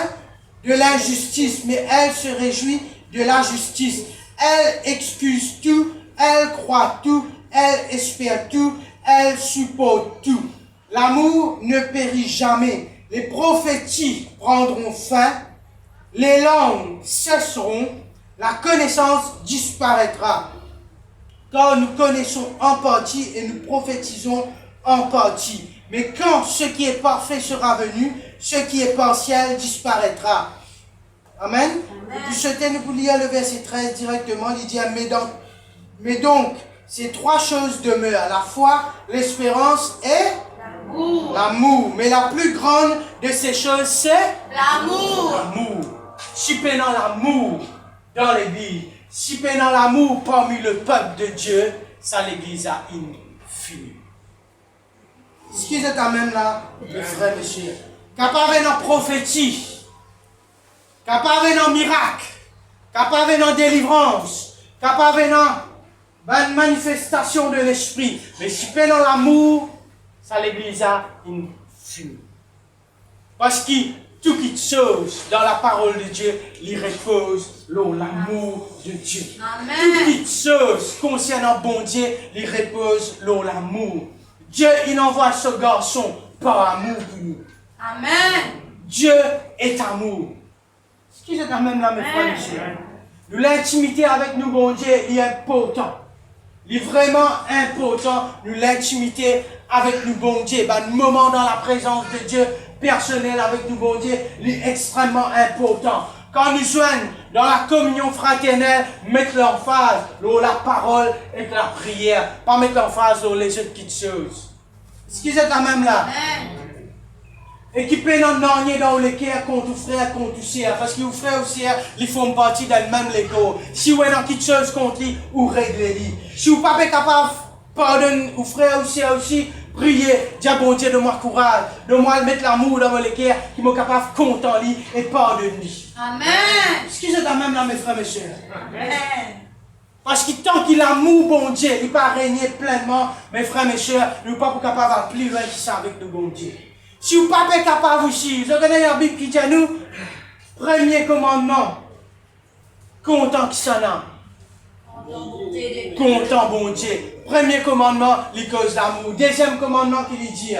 de l'injustice, mais elle se réjouit de la justice. Elle excuse tout. Elle croit tout. Elle espère tout. Elle supporte tout. L'amour ne périt jamais. Les prophéties prendront fin. Les langues cesseront. La connaissance disparaîtra. Car nous connaissons en partie et nous prophétisons en partie. Mais quand ce qui est parfait sera venu, ce qui est partiel disparaîtra. Amen. Et puis souhaitez nous pour lire le verset 13 directement. Il dit, mais donc, ces trois choses demeurent. La foi, l'espérance et l'amour. Mais la plus grande de ces choses, c'est L'amour. l'amour. Si dans l'amour dans l'église, si dans l'amour parmi le peuple de Dieu, ça l'église a infini. Ce qui est quand même là, mes frères, mes sœurs, capable dans prophétie, capable dans miracle, capable dans délivrance, capable dans manifestation de l'esprit, mais si dans l'amour, ça l'église a infini. Parce que toute chose dans la parole de Dieu, il repose l'amour de Dieu. Amen. Toute chose concernant bon Dieu, il repose l'amour. Dieu, il envoie ce garçon par amour pour nous. Amen. Dieu est amour. Ce qui est quand même là, mes frères et sœurs. L'intimité avec nous, bon Dieu, il est important. Il est vraiment important, l'intimité avec nous, bon Dieu. Un moment dans la présence de Dieu, personnel avec nous, bon Dieu, est extrêmement important. Quand nous joignons dans la communion fraternelle, mettre l'emphase sur la parole et la prière, pas mettre l'emphase sur les autres petites choses. Ce qui est quand même là. Amen. Et qui peut non dans les cœurs contre frère, contre sœur. Parce que les frères ou sœurs, ils font partie d'un même légo. Si vous êtes dans quelque chose contre lui, vous réglez lui. Si vous n'êtes pas capable de pardonner aux frères ou sœurs aussi, priez, dis bon Dieu, donne-moi courage, donne-moi mettre l'amour dans mon cœur, qui m'est capable de compter en lui et pardonner lui. Amen. Ce qui est quand même là, mes frères, mes sœurs. Amen. Parce que tant qu'il a l'amour, bon Dieu, il va régner pleinement, mes frères, mes sœurs, nous ne sommes pas capables de plus loin que ça avec le bon Dieu. Si vous n'êtes pas capable aussi, vous connaissez la Bible qui dit à nous, premier commandement, content qui s'en a. Content, bon Dieu. Premier commandement, les causes d'amour. Deuxième commandement, qui lui dit,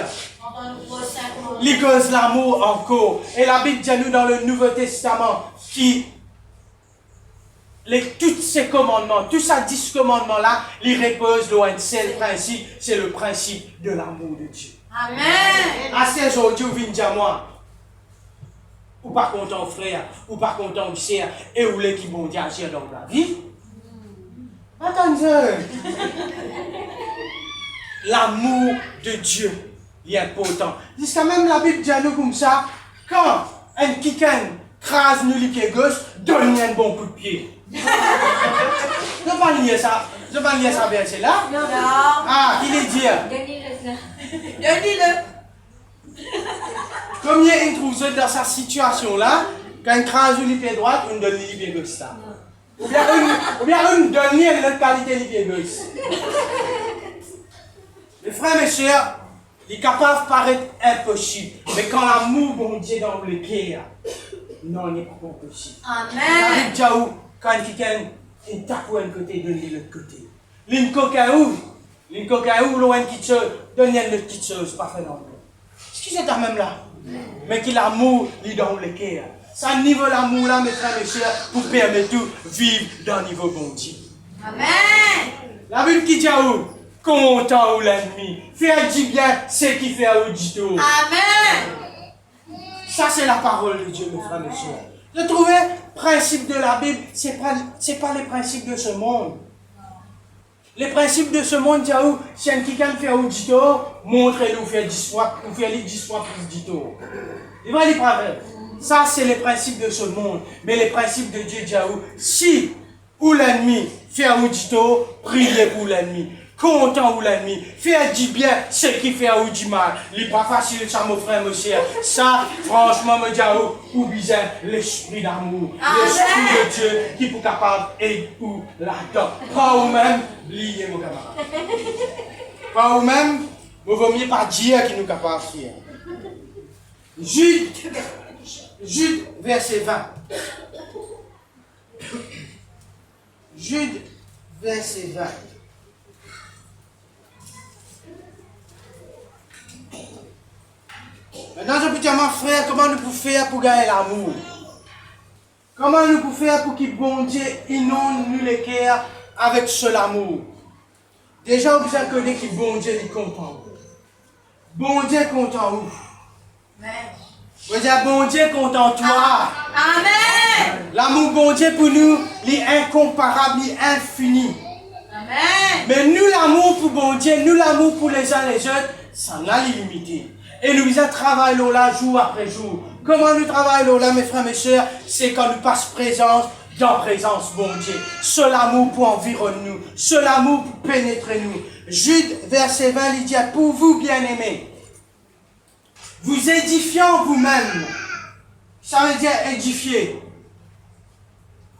les causes l'amour encore. Et la Bible dit à nous dans le Nouveau Testament, tous ces commandements, tous ces 10 commandements-là, ils reposent dans un seul principe, c'est le principe de l'amour de Dieu. Amen. Assez aujourd'hui, vous venez dire moi, ou pas content frère, ou pas content au sœur, et vous voulez qu'il bon Dieu agir dans la vie. Attendez. L'amour de Dieu est important. Jusqu'à même la Bible dit à nous comme ça, quand un kikan crase nous les pieds gauche, donne-lui un bon coup de pied. Je ne vais pas lire ça. Je ne vais pas lire ça bien, c'est là. Non. Ah, qui les dit? Donnez-le. Combien il trouve dans cette situation-là, quand il crase les pieds droits, on donne les pieds gauche ça. Ou bien on donne l'autre qualité les pieds gauche. Mes frères, mes sœurs, les capables paraître impossible. Mais quand l'amour, bon Dieu, dans le cœur, non, il n'est pas possible. Amen. Diaou, quand quelqu'un est tapé un côté, donne l'autre côté. L'une cocaïou, loin de petite chose, donne l'autre petite chose, pas fait non plus. Ce qui est quand même là. Mais que l'amour, il est dans le cœur. Ça niveau l'amour là, mes frères, mes sœurs, pour permettre tout vivre dans le niveau bon Dieu. Amen. La Bible qui dit à vous, content ou l'ennemi, faire du bien, c'est qui fait au dito. Amen. Ça, c'est la parole de Dieu, mes frères, mes sœurs. Je trouvais, principe de la Bible, c'est pas les principes de ce monde. Les principes de ce monde, si quelqu'un fait au dito, montrez-le ou fait 10 fois, ou fait 10 fois plus dito. Il va les parler. Ça, c'est les principes de ce monde. Mais les principes de Dieu, si ou l'ennemi fait au dito, priez pour l'ennemi. Content ou l'ennemi, faire du bien, c'est qui fait ou du mal. Il n'est pas facile, ça, mon frère, mon sœur. Ça, franchement, me dit ou bizarre, l'esprit d'amour, l'esprit de Dieu qui est capable et ou là-dedans. Pas ou même, lié, mon camarade. Pas ou même, il vaut mieux pas dire qu'il nous capable de faire. Jude, verset 20. Jude, verset 20. Maintenant, je peux dire à mon frère, comment nous pouvons faire pour gagner l'amour? Comment nous pouvons faire pour qu'il bon Dieu inonde nous les cœurs avec ce amour? Déjà, vous avez connu que bon Dieu est content. Bon Dieu est content où? Vous dire bon Dieu est content toi. Amen. L'amour bon Dieu pour nous, il est incomparable, il est infini. Amen. Mais nous, l'amour pour bon Dieu, nous, l'amour pour les uns les autres, ça n'a limité. Et nous, nous travaillons là jour après jour. Comment nous travaillons là, mes frères, mes sœurs? C'est quand nous passons présence dans présence, bon Dieu. Seul amour pour environner nous. Seul amour pour pénétrer nous. Jude, verset 20, il dit, pour vous, bien-aimés, vous édifiant vous-même. Ça veut dire édifier.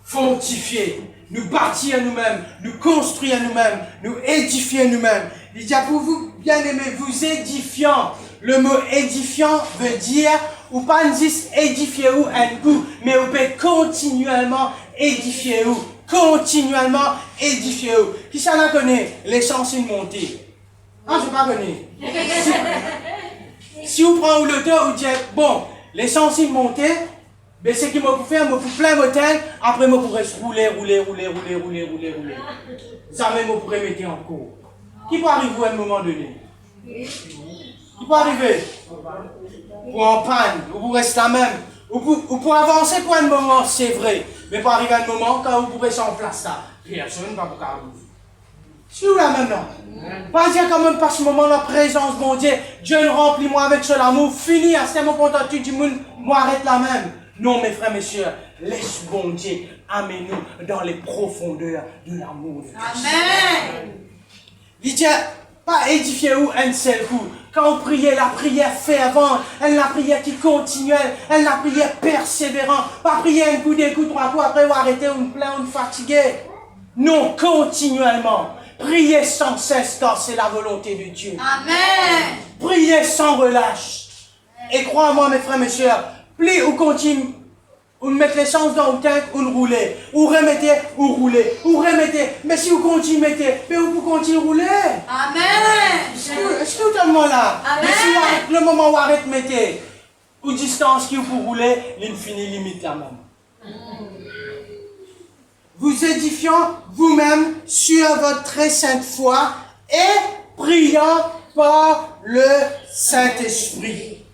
Fortifier. Nous bâtir nous-mêmes. Nous construire nous-mêmes. Nous édifier nous-mêmes. Il dit, pour vous, bien-aimés, vous édifiant. Le mot édifiant veut dire, ou pas juste édifier ou un coup, mais vous pouvez continuellement édifier ou. Continuellement édifier ou. Qui ça la connaît? L'essence une montée. Ah, je ne pas connais. Si vous prenez le dos, vous dites, bon, l'essence une montée, mais ce qui me fait, me fait plein motel, après je pourrais rouler. Ça même, je pourrais mettre en cours. Qui peut arriver à un moment donné? Qui peut arriver? Ou en panne, ou pour rester la même. Ou pour avancer pour un moment, c'est vrai. Mais pour arriver à un moment, quand vous pourrez s'en place là, personne ne va vous arriver. C'est où là maintenant? Pas dire quand même pas ce moment la présence, mon Dieu, Dieu remplit-moi avec son amour, fini à ce moment quand tu dis, moi arrête là même. Non, mes frères, mes sœurs, laisse bon Dieu, amène-nous dans les profondeurs de l'amour de Christ. Amen. Il dit, pas édifiez-vous un seul coup. Quand on priait, la prière fervente, elle la prière qui continuelle, elle la prière persévérante. Pas prier un coup, deux coups, trois coups, après vous arrêtez, on plaint, on fatigué. Non, continuellement. Priez sans cesse car c'est la volonté de Dieu. Amen. Priez sans relâche. Et crois-moi, mes frères, mes sœurs, plus ou continue, ou mettez l'essence dans le tank, ou roulez. Ou remettez, ou roulez. Ou remettez. Mais si vous continuez, mettez. Mais vous continuez de rouler. Amen. Est-ce que tout le monde là? Amen. Mais si vous arrêtez, le moment où vous arrêtez, mettez. Ou distance qui vous pour rouler, l'infini limite la même. Vous édifiant vous-même sur votre très sainte foi et priant par le Saint-Esprit.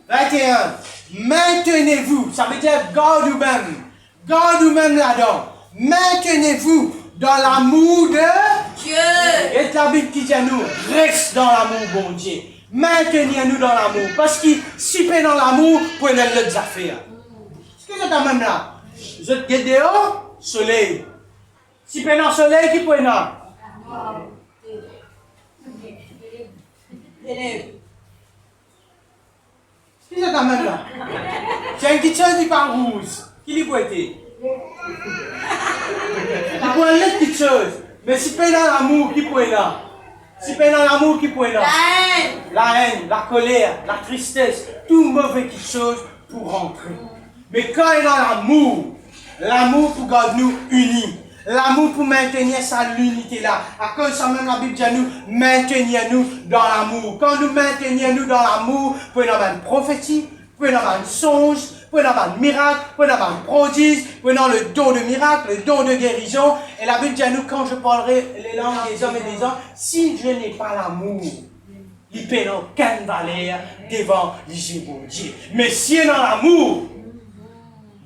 21. Maintenez-vous, ça veut dire garde vous-même là-dedans. Maintenez-vous dans l'amour de Dieu. Et la Bible qui dit à nous, reste dans l'amour, bon Dieu. Maintenez-nous dans l'amour. Parce que si vous êtes dans l'amour, vous pouvez aller dans les affaires. Est-ce que vous êtes quand même là? Vous êtes dehors, soleil. Si vous êtes dans le soleil, qui peut être là? Qui est quand même là? C'est une petite chose qui parle rouge. Qui lui peut être? Il peut être une petite chose. Mais si vous êtes dans l'amour, qui peut être là? Si vous êtes dans l'amour, qui peut être là? La haine, la colère, la tristesse, tout mauvais quelque chose pour rentrer. Mais quand il est dans l'amour, l'amour pour garder nous unis. L'amour pour maintenir sa l'unité là. À cause de ça même la Bible dit à nous, maintenez-nous dans l'amour. Quand nous maintenons dans l'amour, vous pouvez avoir une prophétie, vous pouvez avoir un songe, vous pouvez avoir un miracle, vous pouvez avoir un prodige, vous pouvez avoir le don de miracle, le don de guérison. Et la Bible dit à nous, quand je parlerai les langues des hommes et des anges, si je n'ai pas l'amour, il peut dans aucune valeur devant les bon Dieu. Mais si il est dans l'amour,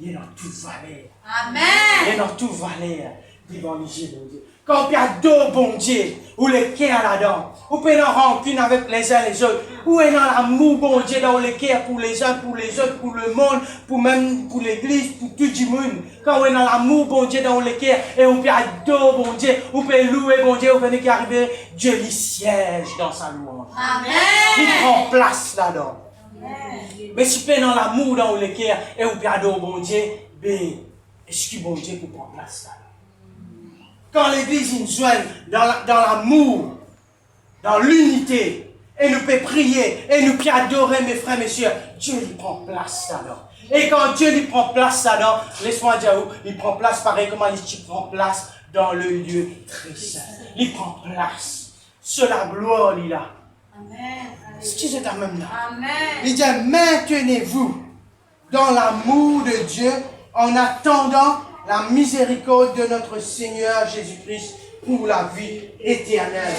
il est dans toute valeur. Amen. Il est dans toute valeur devant les yeux de Dieu. Quand il y a deux bon Dieu, ou le cœur là-dedans, ou peut en rancune avec les uns les autres, ou est dans l'amour bon Dieu dans le cœur pour les uns, pour les autres, pour le monde, pour même pour l'église, pour tout le monde. Quand on est dans l'amour bon Dieu dans le cœur, et on peut adorer bon Dieu, on peut louer bon Dieu, on peut qui arriver, Dieu lui siège dans sa louange. Amen. Il prend place là-dedans. Mais si tu es dans l'amour dans le cœur, et on peut adorer bon Dieu, ben, est-ce que bon Dieu peut prendre place là? Quand l'église nous joigne dans l'amour, dans l'unité, et nous peut prier, et nous peut adorer mes frères, mes sœurs, Dieu lui prend place là-dedans. Et quand Dieu lui prend place là-dedans, laisse-moi dire, il prend place pareil comme il prend place dans le lieu très saint. Il prend place. C'est la gloire, il a. Amen. Est-ce que c'est quand même là? Amen. Il dit, maintenez-vous dans l'amour de Dieu en attendant la miséricorde de notre Seigneur Jésus-Christ pour la vie éternelle.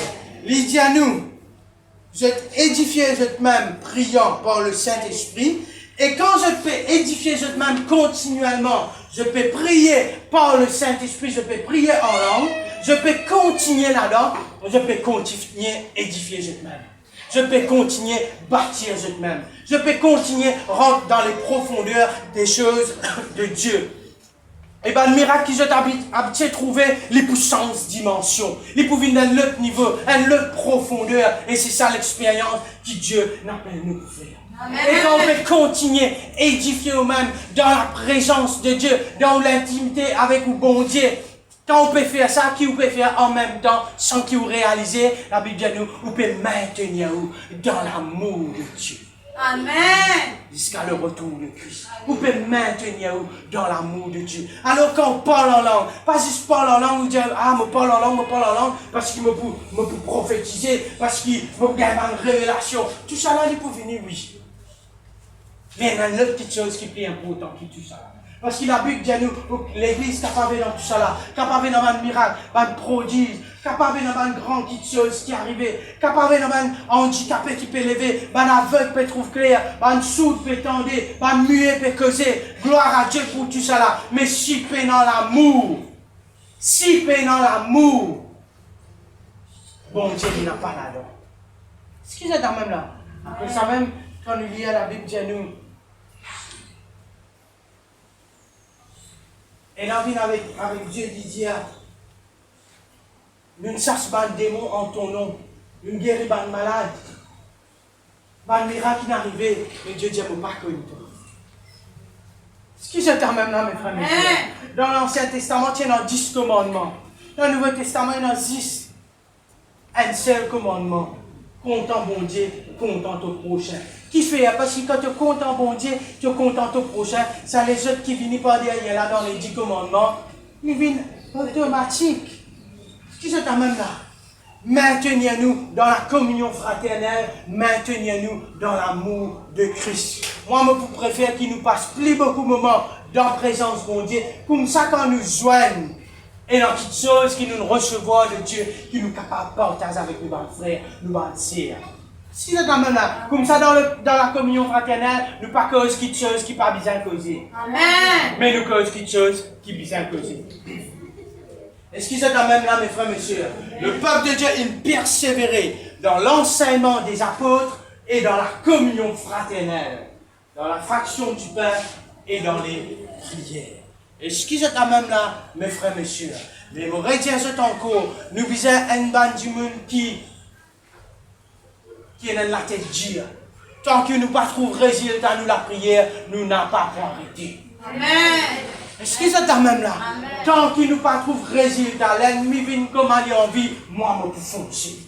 Il dit à nous, vous êtes édifiés vous-même priant par le Saint-Esprit, et quand je peux édifier vous-même continuellement, je peux prier par le Saint-Esprit, je peux prier en langue, je peux continuer là-dedans, je peux continuer édifier vous-même. Je peux continuer bâtir vous-même. Je peux continuer rentrer dans les profondeurs des choses de Dieu. Et bien, le miracle qu'ils ont habitué trouvé, les puissances dimensions. Ils pouvaient venir d'un autre niveau, une autre profondeur. Et c'est ça l'expérience que Dieu n'appelle nous pour faire. Amen. Et quand on peut continuer, édifier nous-mêmes dans la présence de Dieu, dans l'intimité avec le bon Dieu, quand on peut faire ça, qui on peut faire en même temps, sans qu'il vous réalise, la Bible dit à nous, on peut maintenir dans l'amour de Dieu. Amen. Jusqu'à le retour de Christ. Vous pouvez maintenir dans l'amour de Dieu. Alors quand on parle en langue, pas juste parle en langue, vous dites, ah, je parle en langue, parce qu'il me peut prophétiser, parce qu'il me gagne une révélation. Tout ça là, il peut venir, oui. Mais il y a une autre petite chose qui est plus importante que tout ça là. Parce que la Bible dit à nous, l'église capable dans tout ça là, capable dans un miracle, un prodige, capable dans une grande petite chose qui est arrivée, capable dans un handicapé qui peut lever, un aveugle peut trouver clair, un sourd peut tendre, un muet peut causer. Gloire à Dieu pour tout ça là. Mais si peut dans l'amour, bon Dieu, il n'a pas là-dedans. Ce qui est dans même là. Après ça même, quand nous lisons la Bible, nous, et là, vient avec Dieu, il dit, nous ne chassons pas de démons en ton nom. Nous ne guérissons pas de malades. Pas de miracle qui n'est arrivé, mais Dieu dit, je ne pas connu toi. Ce qui est quand même là, mes frères et sœurs. Dans l'Ancien Testament, il y a 10 commandements. Dans le Nouveau Testament, il y en a 10. Un seul commandement. Content bon Dieu, content ton prochain. Qui fait? Parce que quand tu es content bon Dieu, tu es content ton prochain. Ça, les autres qui viennent par derrière là dans les 10 commandements, ils viennent automatiques. Ce qui est quand même là. Maintenez-nous dans la communion fraternelle, maintenez-nous dans l'amour de Christ. Moi, je préfère qu'il nous passe plus beaucoup de moments dans la présence de Dieu, comme ça quand nous joignent, et dans toutes choses qui nous recevons de Dieu, qui nous capables de partager avec nos frères, nos sœurs. Si c'est quand même là, comme ça dans la communion fraternelle, nous pas cause quelque chose qui pas bien causer. Amen. Mais nous cause quelque chose qui bien causer. Est-ce qu'ils sont quand même là, mes frères, mes sœurs? Le peuple de Dieu, il persévérait dans l'enseignement des apôtres et dans la communion fraternelle, dans la fraction du pain et dans les prières. Est-ce qu'ils sont quand même là, mes frères, mes sœurs? Mais vous retiens encore, nous visons un ban du monde qui est dans la tête dure. Tant que nous ne trouvons pas résultat nous la prière, nous n'avons pas pour arrêter. Amen. Est-ce qu'ils sont quand même là? Amen. Tant qu'il nous pas trouve résultat, l'ennemi vient comme aller en vie, moi, je peux foncer.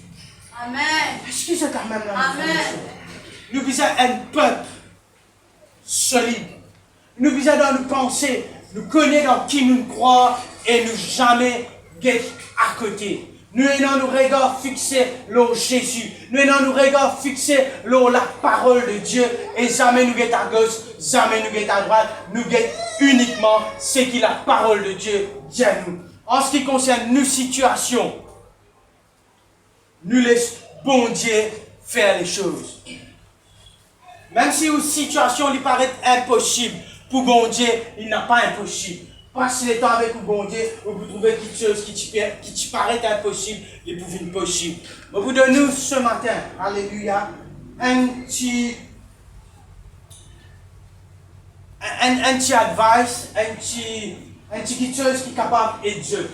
Amen. Est-ce qu'ils sont quand même là? Amen. Nous visons un peuple solide. Nous visons dans nos pensées, nous connaissons dans qui nous croyons et nous jamais guetter à côté. Nous ayons nos regards fixés sur Jésus. Nous ayons nos regards fixés sur la parole de Dieu. Et jamais nous guettons à gauche, jamais nous guettons à droite. Nous guettons uniquement ce que la parole de Dieu dit à nous. En ce qui concerne nos situations, nous laissons bon Dieu faire les choses. Même si une situation lui paraît impossible, pour bon Dieu, il n'a pas impossible. Passe le temps avec bon Dieu, vous trouvez quelque chose qui te paraît impossible, et pour une possible. Au bout de nous, ce matin, alléluia, un petit advice, un petit quelque chose qui est capable d'aider Dieu.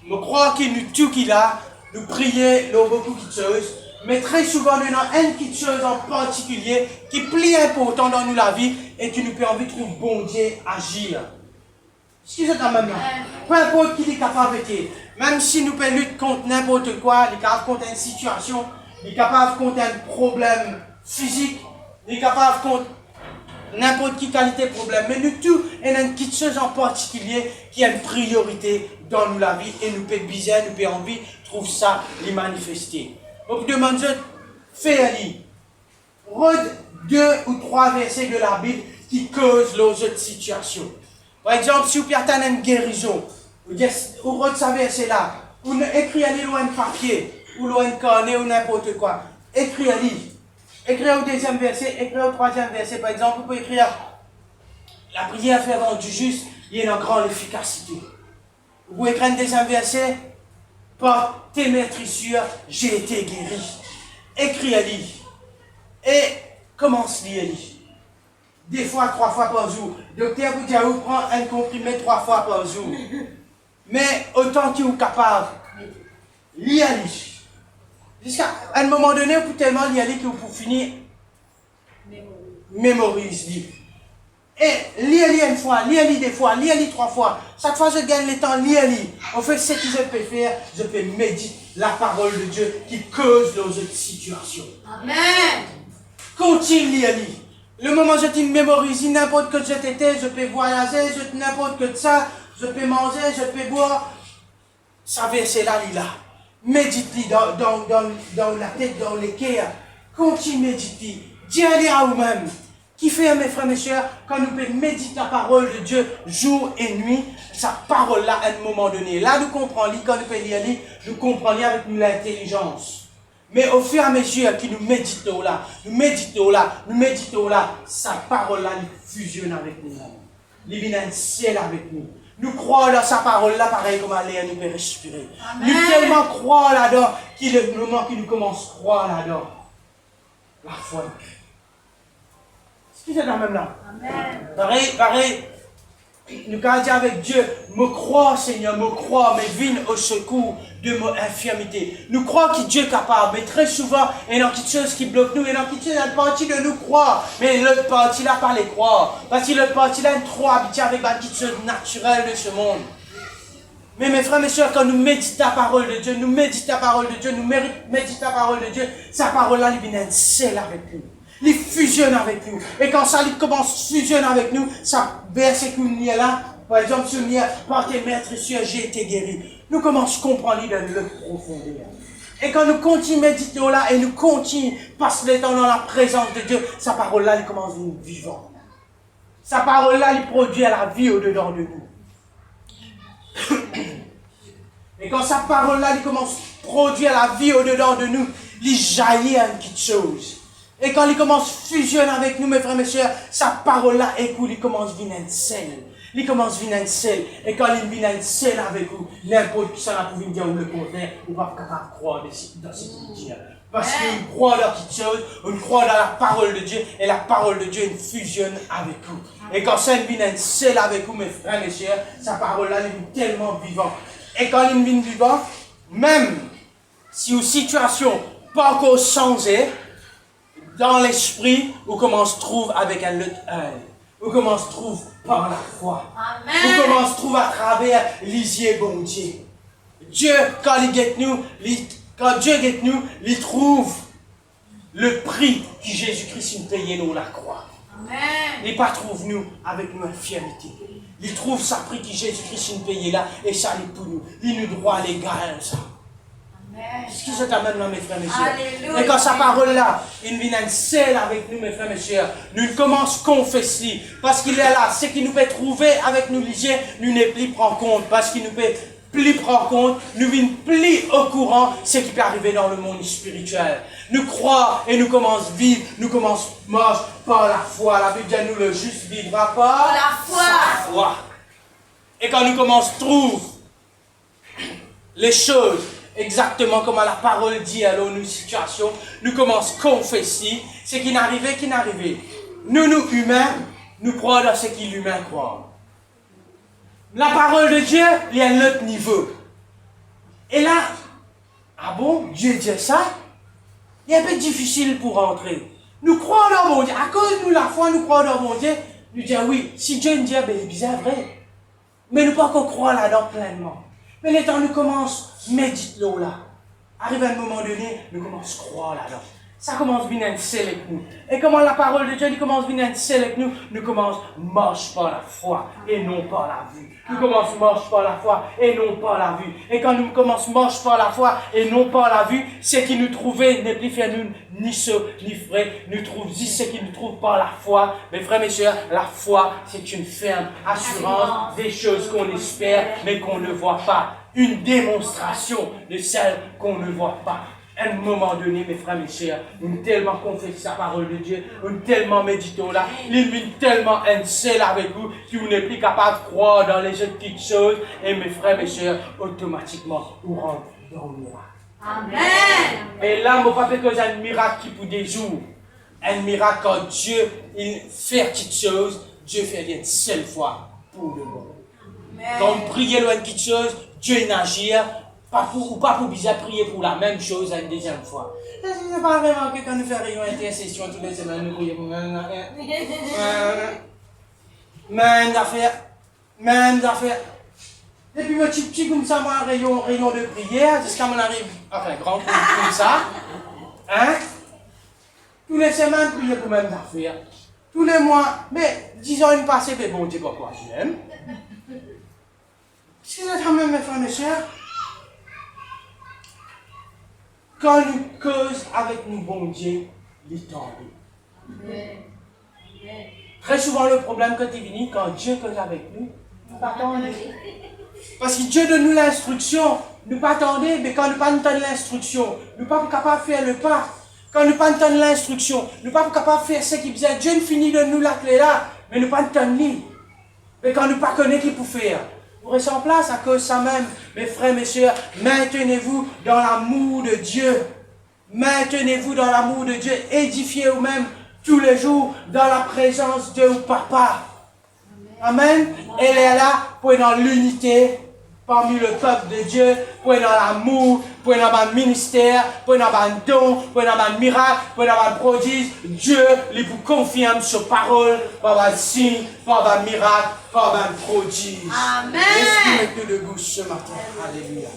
Je crois que nous, tout qu'il a, nous prions beaucoup de choses, mais très souvent, nous avons une petite chose en particulier qui est plus important dans nous la vie et qui nous permet de trouver bon Dieu agir. Excusez quand même là. Peu importe qui est capable de même si nous pouvons lutter contre n'importe quoi, il est capable contre une situation, il est capable contre un problème physique, il est capable contre n'importe quelle qualité de problème. Mais nous tous, il y a une petite chose en particulier qui a une priorité dans nous la vie et nous pouvons bizarre, nous pouvons envie, trouve ça, les manifester. Donc, demande, fais-le. Rede 2 ou 3 versets de la Bible qui causent les autres situations. Par exemple, si vous avez une guérison, vous rede ce verset-là, vous écrivez sur un papier, ou sur un carnet, ou n'importe quoi. Écrivez-le. Écrivez au deuxième verset, écrivez au troisième verset. Par exemple, vous pouvez écrire la prière fervente du juste, il y a une grande efficacité. Vous pouvez écrire un deuxième verset, par tes maîtrissures, j'ai été guéri. Écris-le. Et commence à lire. 2 fois, 3 fois par jour. Docteur Boudiaou prend un comprimé 3 fois par jour. Mais autant qu'il est capable, lis-le. Jusqu'à un moment donné, vous pouvez tellement lire que vous pouvez finir, mémorise-le. Et lis-le une fois, lis-le 2 fois, lis-le 3 fois. Chaque fois que je gagne le temps, lis-le. En fait, ce que je peux faire, je peux méditer la parole de Dieu qui cause dans cette situation. Amen. Continue à lire. Le moment où je te mémorise, n'importe que je t'étais, je peux voyager, n'importe que ça, je peux manger, je peux boire. Ça verset là, lis là. Médite-le dans la tête, dans les cœurs. Continue à méditer. Dis-le à vous-même. Qui fait, mes frères, mes sœurs, quand nous pouvons méditer la parole de Dieu jour et nuit, sa parole là, à un moment donné. Là, nous comprenons, quand nous pouvons lire, nous comprenons avec l'intelligence. Mais au fur et à mesure que nous méditons là, sa parole là, elle fusionne avec nous. Il vient un ciel avec nous. Nous croyons dans sa parole là, pareil comme aller à nous peut respirer. Amen. Nous tellement croyons là-dedans, qu'il est le moment que nous commençons à croire là-dedans. La foi. Est-ce que c'est la même là? Amen. Pareil. Nous quand dire avec Dieu, me crois Seigneur, me crois, mais viens au secours de mon infirmité. Nous croyons que Dieu est capable, mais très souvent, il y a quelque chose qui bloque nous, il y a quelque chose, une partie de nous croire, mais l'autre partie là, pas les croire. Parce que l'autre partie là est trop habituée avec quelque chose naturel de ce monde. Mais mes frères et sœurs, quand nous méditons la parole de Dieu, nous méditons la parole de Dieu, nous méditons la parole de Dieu, sa parole là, il vient être celle avec nous. Il fusionne avec nous. Et quand ça commence à fusionner avec nous, ça verset que nous est là. Par exemple, si nous est par tes maîtres cieux, j'ai été guéri. Nous commençons à comprendre dans le profondeur. Et quand nous continuons à méditer là, et nous continuons à passer le temps dans la présence de Dieu, sa parole là, il commence à nous vivant. Sa parole là, il produit la vie au-dedans de nous. Et quand sa parole là, il commence à produire la vie au-dedans de nous, il jaillit à une petite chose. Et quand il commence à fusionner avec nous, mes frères et sœurs, sa parole là, écoute, il commence à venir un sel. Il commence à venir un sel. Et quand il vient un sel avec vous, n'importe qui ça n'a pas pu dire ou le contraire, on va pas capable de croire dans ce qu'il dit. Parce qu'on croit dans quelque chose, on croit dans la parole de Dieu, et la parole de Dieu il fusionne avec vous. Et quand ça vient un sel avec vous, mes frères et sœurs, sa parole là, elle est tellement vivante. Et quand il vient vivant, même si une situation pas encore changée, dans l'esprit, on commence à trouver avec un autre œil. On commence à trouver par la foi. Amen. On commence à trouver à travers les yeux bon Dieu. Dieu, quand il guette nous, quand Dieu guette nous, il trouve le prix que Jésus-Christ nous payait nous la croix. Amen. Il ne pas trouve nous avec nos infirmités. Il trouve sa prix que Jésus-Christ nous payait là, et ça il pour nous. Il nous droit légal ça. Est-ce que ça t'amène là, mes frères et sœurs? Alléluia. Et quand sa parole là, il vient seul avec nous, mes frères et sœurs, nous commençons à confesser. Parce qu'il est là, ce qui nous peut trouver avec nous les yeux, nous ne plus prendre compte. Parce qu'il nous peut plus prendre compte, nous ne plus au courant ce qui peut arriver dans le monde spirituel. Nous croyons et nous commençons à vivre, nous commençons à marcher par la foi. La Bible dit nous le juste vivra par la foi. Sa foi. Et quand nous commençons à trouver les choses, exactement comme la parole dit à nos situations, nous commençons à confesser ce qui n'arrivait, Nous, humains, nous croyons dans ce que l'humain croit. La parole de Dieu, il y a un autre niveau. Et là, ah bon, Dieu dit ça? Il est un peu difficile pour entrer. Nous croyons dans mon Dieu. À cause de nous, la foi, nous croyons dans mon Dieu. Nous disons oui, si Dieu nous dit, ben, c'est vrai. Mais nous ne pouvons pas croire là-dedans pleinement. Mais les temps nous commençons à méditer là. Arrive à un moment donné, nous commençons à croire là-dedans. Ça commence à venir un sel avec nous. Et comment la parole de Dieu commence à venir un sel avec nous? Nous commençons à marcher par la foi et non par la vue. Nous commençons à marcher par la foi et non par la vue. Et quand nous commençons à marcher par la foi et non par la vue, ce qui nous trouvait n'est plus fait nous ni saut ni frais. Nous trouvons ce qui nous trouve par la foi. Mes frères, mes sœurs, la foi, c'est une ferme assurance des choses qu'on espère mais qu'on ne voit pas. Une démonstration de celles qu'on ne voit pas. À un moment donné, mes frères, mes sœurs, nous tellement confessons la parole de Dieu, nous tellement méditons là, il vient tellement un seul avec vous, que vous n'êtes plus capable de croire dans les autres petites choses, et mes frères, mes sœurs, automatiquement, vous rentrez dans le miracle. Amen. Et là, mon papa, que un miracle qui pour des jours, un miracle quand Dieu, il fait petites choses, Dieu fait une seule fois pour le monde. Quand on prie loin de petites choses, Dieu n'agit pas pour bizarre prier pour la même chose une deuxième fois. C'est pas vraiment que quand nous faisons une intercession toutes les semaines, nous prions pour même d'affaires. Et puis petit comme ça, moi, un rayon de prière, jusqu'à mon arrive, enfin, grand comme ça. Hein? Tous les semaines, prier pour même d'affaires. Tous les mois, mais 10 ans une passée, mais bon Dieu, pourquoi je l'aime? Si vous êtes quand même mes frères et mes sœurs, quand nous causons avec nous, bon Dieu, il tombe. Très souvent, le problème quand il vient, quand Dieu cause avec nous, nous pas attendre. Parce que Dieu donne nous l'instruction, nous pas attendre, mais quand nous pas entendre l'instruction, nous pas capables de faire le pas. Quand nous pas entendre l'instruction, nous pas capables de faire ce qu'il faisait. Dieu finit de nous la clé là, mais nous pas entendre lui. Mais quand nous pas connaître qui pour faire. Vous restez en place à cause de ça même. Mes frères, mes sœurs, maintenez-vous dans l'amour de Dieu. Maintenez-vous dans l'amour de Dieu. Édifiez vous-même tous les jours dans la présence de votre papa. Amen. Elle est là pour être dans l'unité parmi le peuple de Dieu, pour être dans l'amour, pour être dans le ministère, pour être dans le don, pour être dans le miracle, pour être dans le prodige. Dieu lui vous confirme sa parole par le signe, par le miracle, par le prodige. Amen. Laisse-nous mettre debout ce matin. Alléluia.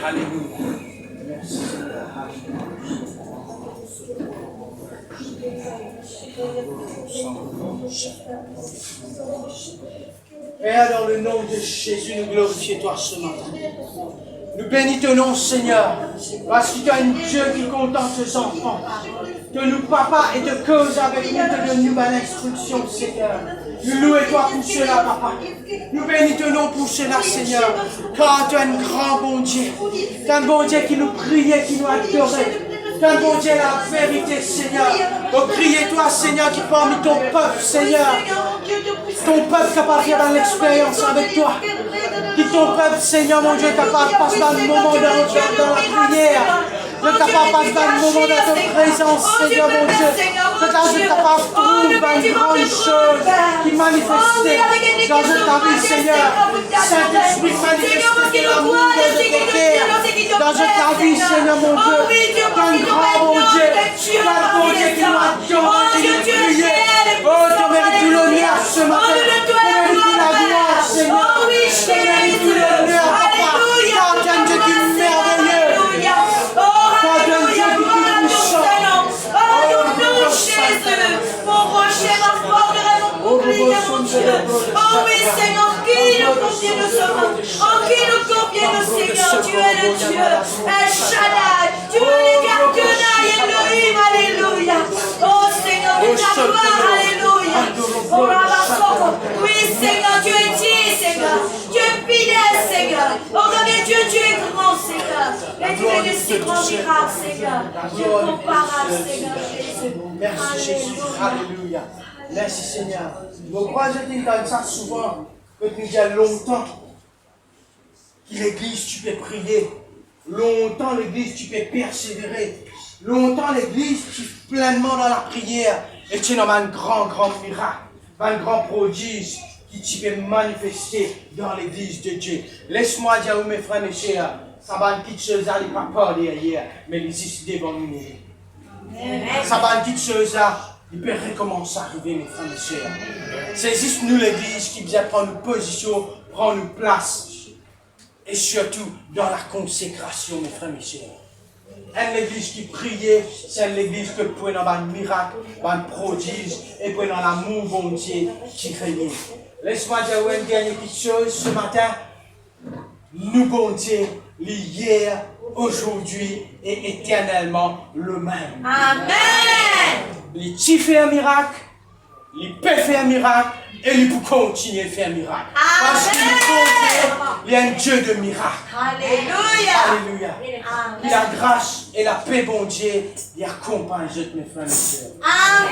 Alléluia. Merci Seigneur. Père, dans le nom de Jésus, nous glorifions toi ce matin. Nous bénis ton nom, Seigneur, parce que tu es un Dieu qui contente ses enfants. Que nous, papa, et de cause avec nous, te donne une nouvelle instruction, Seigneur. Nous louons toi pour cela, papa. Nous bénis ton nom pour cela, Seigneur. Car tu es un grand bon Dieu. Tu es un bon Dieu qui nous priait, qui nous adorait. Tu es un bon Dieu, la vérité, Seigneur. Oh, priez-toi, Seigneur, qui parmi ton peuple, Seigneur. Ton peuple capable de faire dans l'expérience avec toi. Que ton peuple, Seigneur, mon Dieu, capable de passer dans le moment dans la prière. Que capable de passer dans le moment de ta présence, Seigneur, mon Dieu. Que capable de trouver une grande chose qui manifeste dans ta vie, Seigneur. Saint-Esprit, manifeste l'amour de ton cœur dans ta vie, Seigneur, mon Dieu. Un grand bon Dieu. Un bon Dieu qui nous adore, qui nous prie. Oh, tu mérites tout l'honneur ce matin. Tu mérites toute la gloire, Seigneur. Tu mérites tout l'honneur, papa. Car tu es un Dieu qui est merveilleux. Car tu es un Dieu qui est puissant. Mon rocher, ma force, mon bouclier, mon Dieu. Oh oui, Seigneur, qui nous confie le sauveur. Oh, qui nous confie le Seigneur. Tu es le Dieu. El Shaddai. Tu es l'Éternel. Elohim. Alléluia. Oh, Seigneur, de ta gloire. Alléluia. Oh, Rabassoko. Oui, Seigneur, tu es digne, Seigneur. Tu es fidèle, Seigneur. Oh, mon Dieu, tu es grand, Seigneur. Et tu fais de si grands miracles, Seigneur. Tu es comparable, Seigneur Jésus. Merci Jésus. Alléluia. Merci Seigneur. Vous croyez que dans ça souvent, que nous disons longtemps que l'église tu peux prier. Longtemps l'église tu peux persévérer. Longtemps l'église tu es pleinement dans la prière. Et tu as un grand miracle, un grand prodige qui tu peux manifester dans l'église de Dieu. Laisse-moi dire, mes frères et sœurs, ça va une petite chose à pas peur derrière, mais les idées devant nous. Ça va une petite chose là, il peut recommencer à arriver, mes frères et sœurs. C'est juste nous l'église qui vient prendre une position, prendre une place. Et surtout dans la consécration, mes frères et sœurs. Une église qui priait, c'est une église qui peut dans un miracle, un prodige, et puis dans l'amour bon Dieu qui régnait. Laisse-moi dire une dernière petite chose ce matin. Nous, bon Dieu, hier, aujourd'hui et éternellement le même. Amen. Il fait un miracle, il peut faire un miracle, et il peut continuer à faire un miracle. Parce qu'il est un Dieu de miracle. Alléluia. Alléluia. Que la grâce et la paix, bon Dieu, y accompagnent mes frères et sœurs. Amen.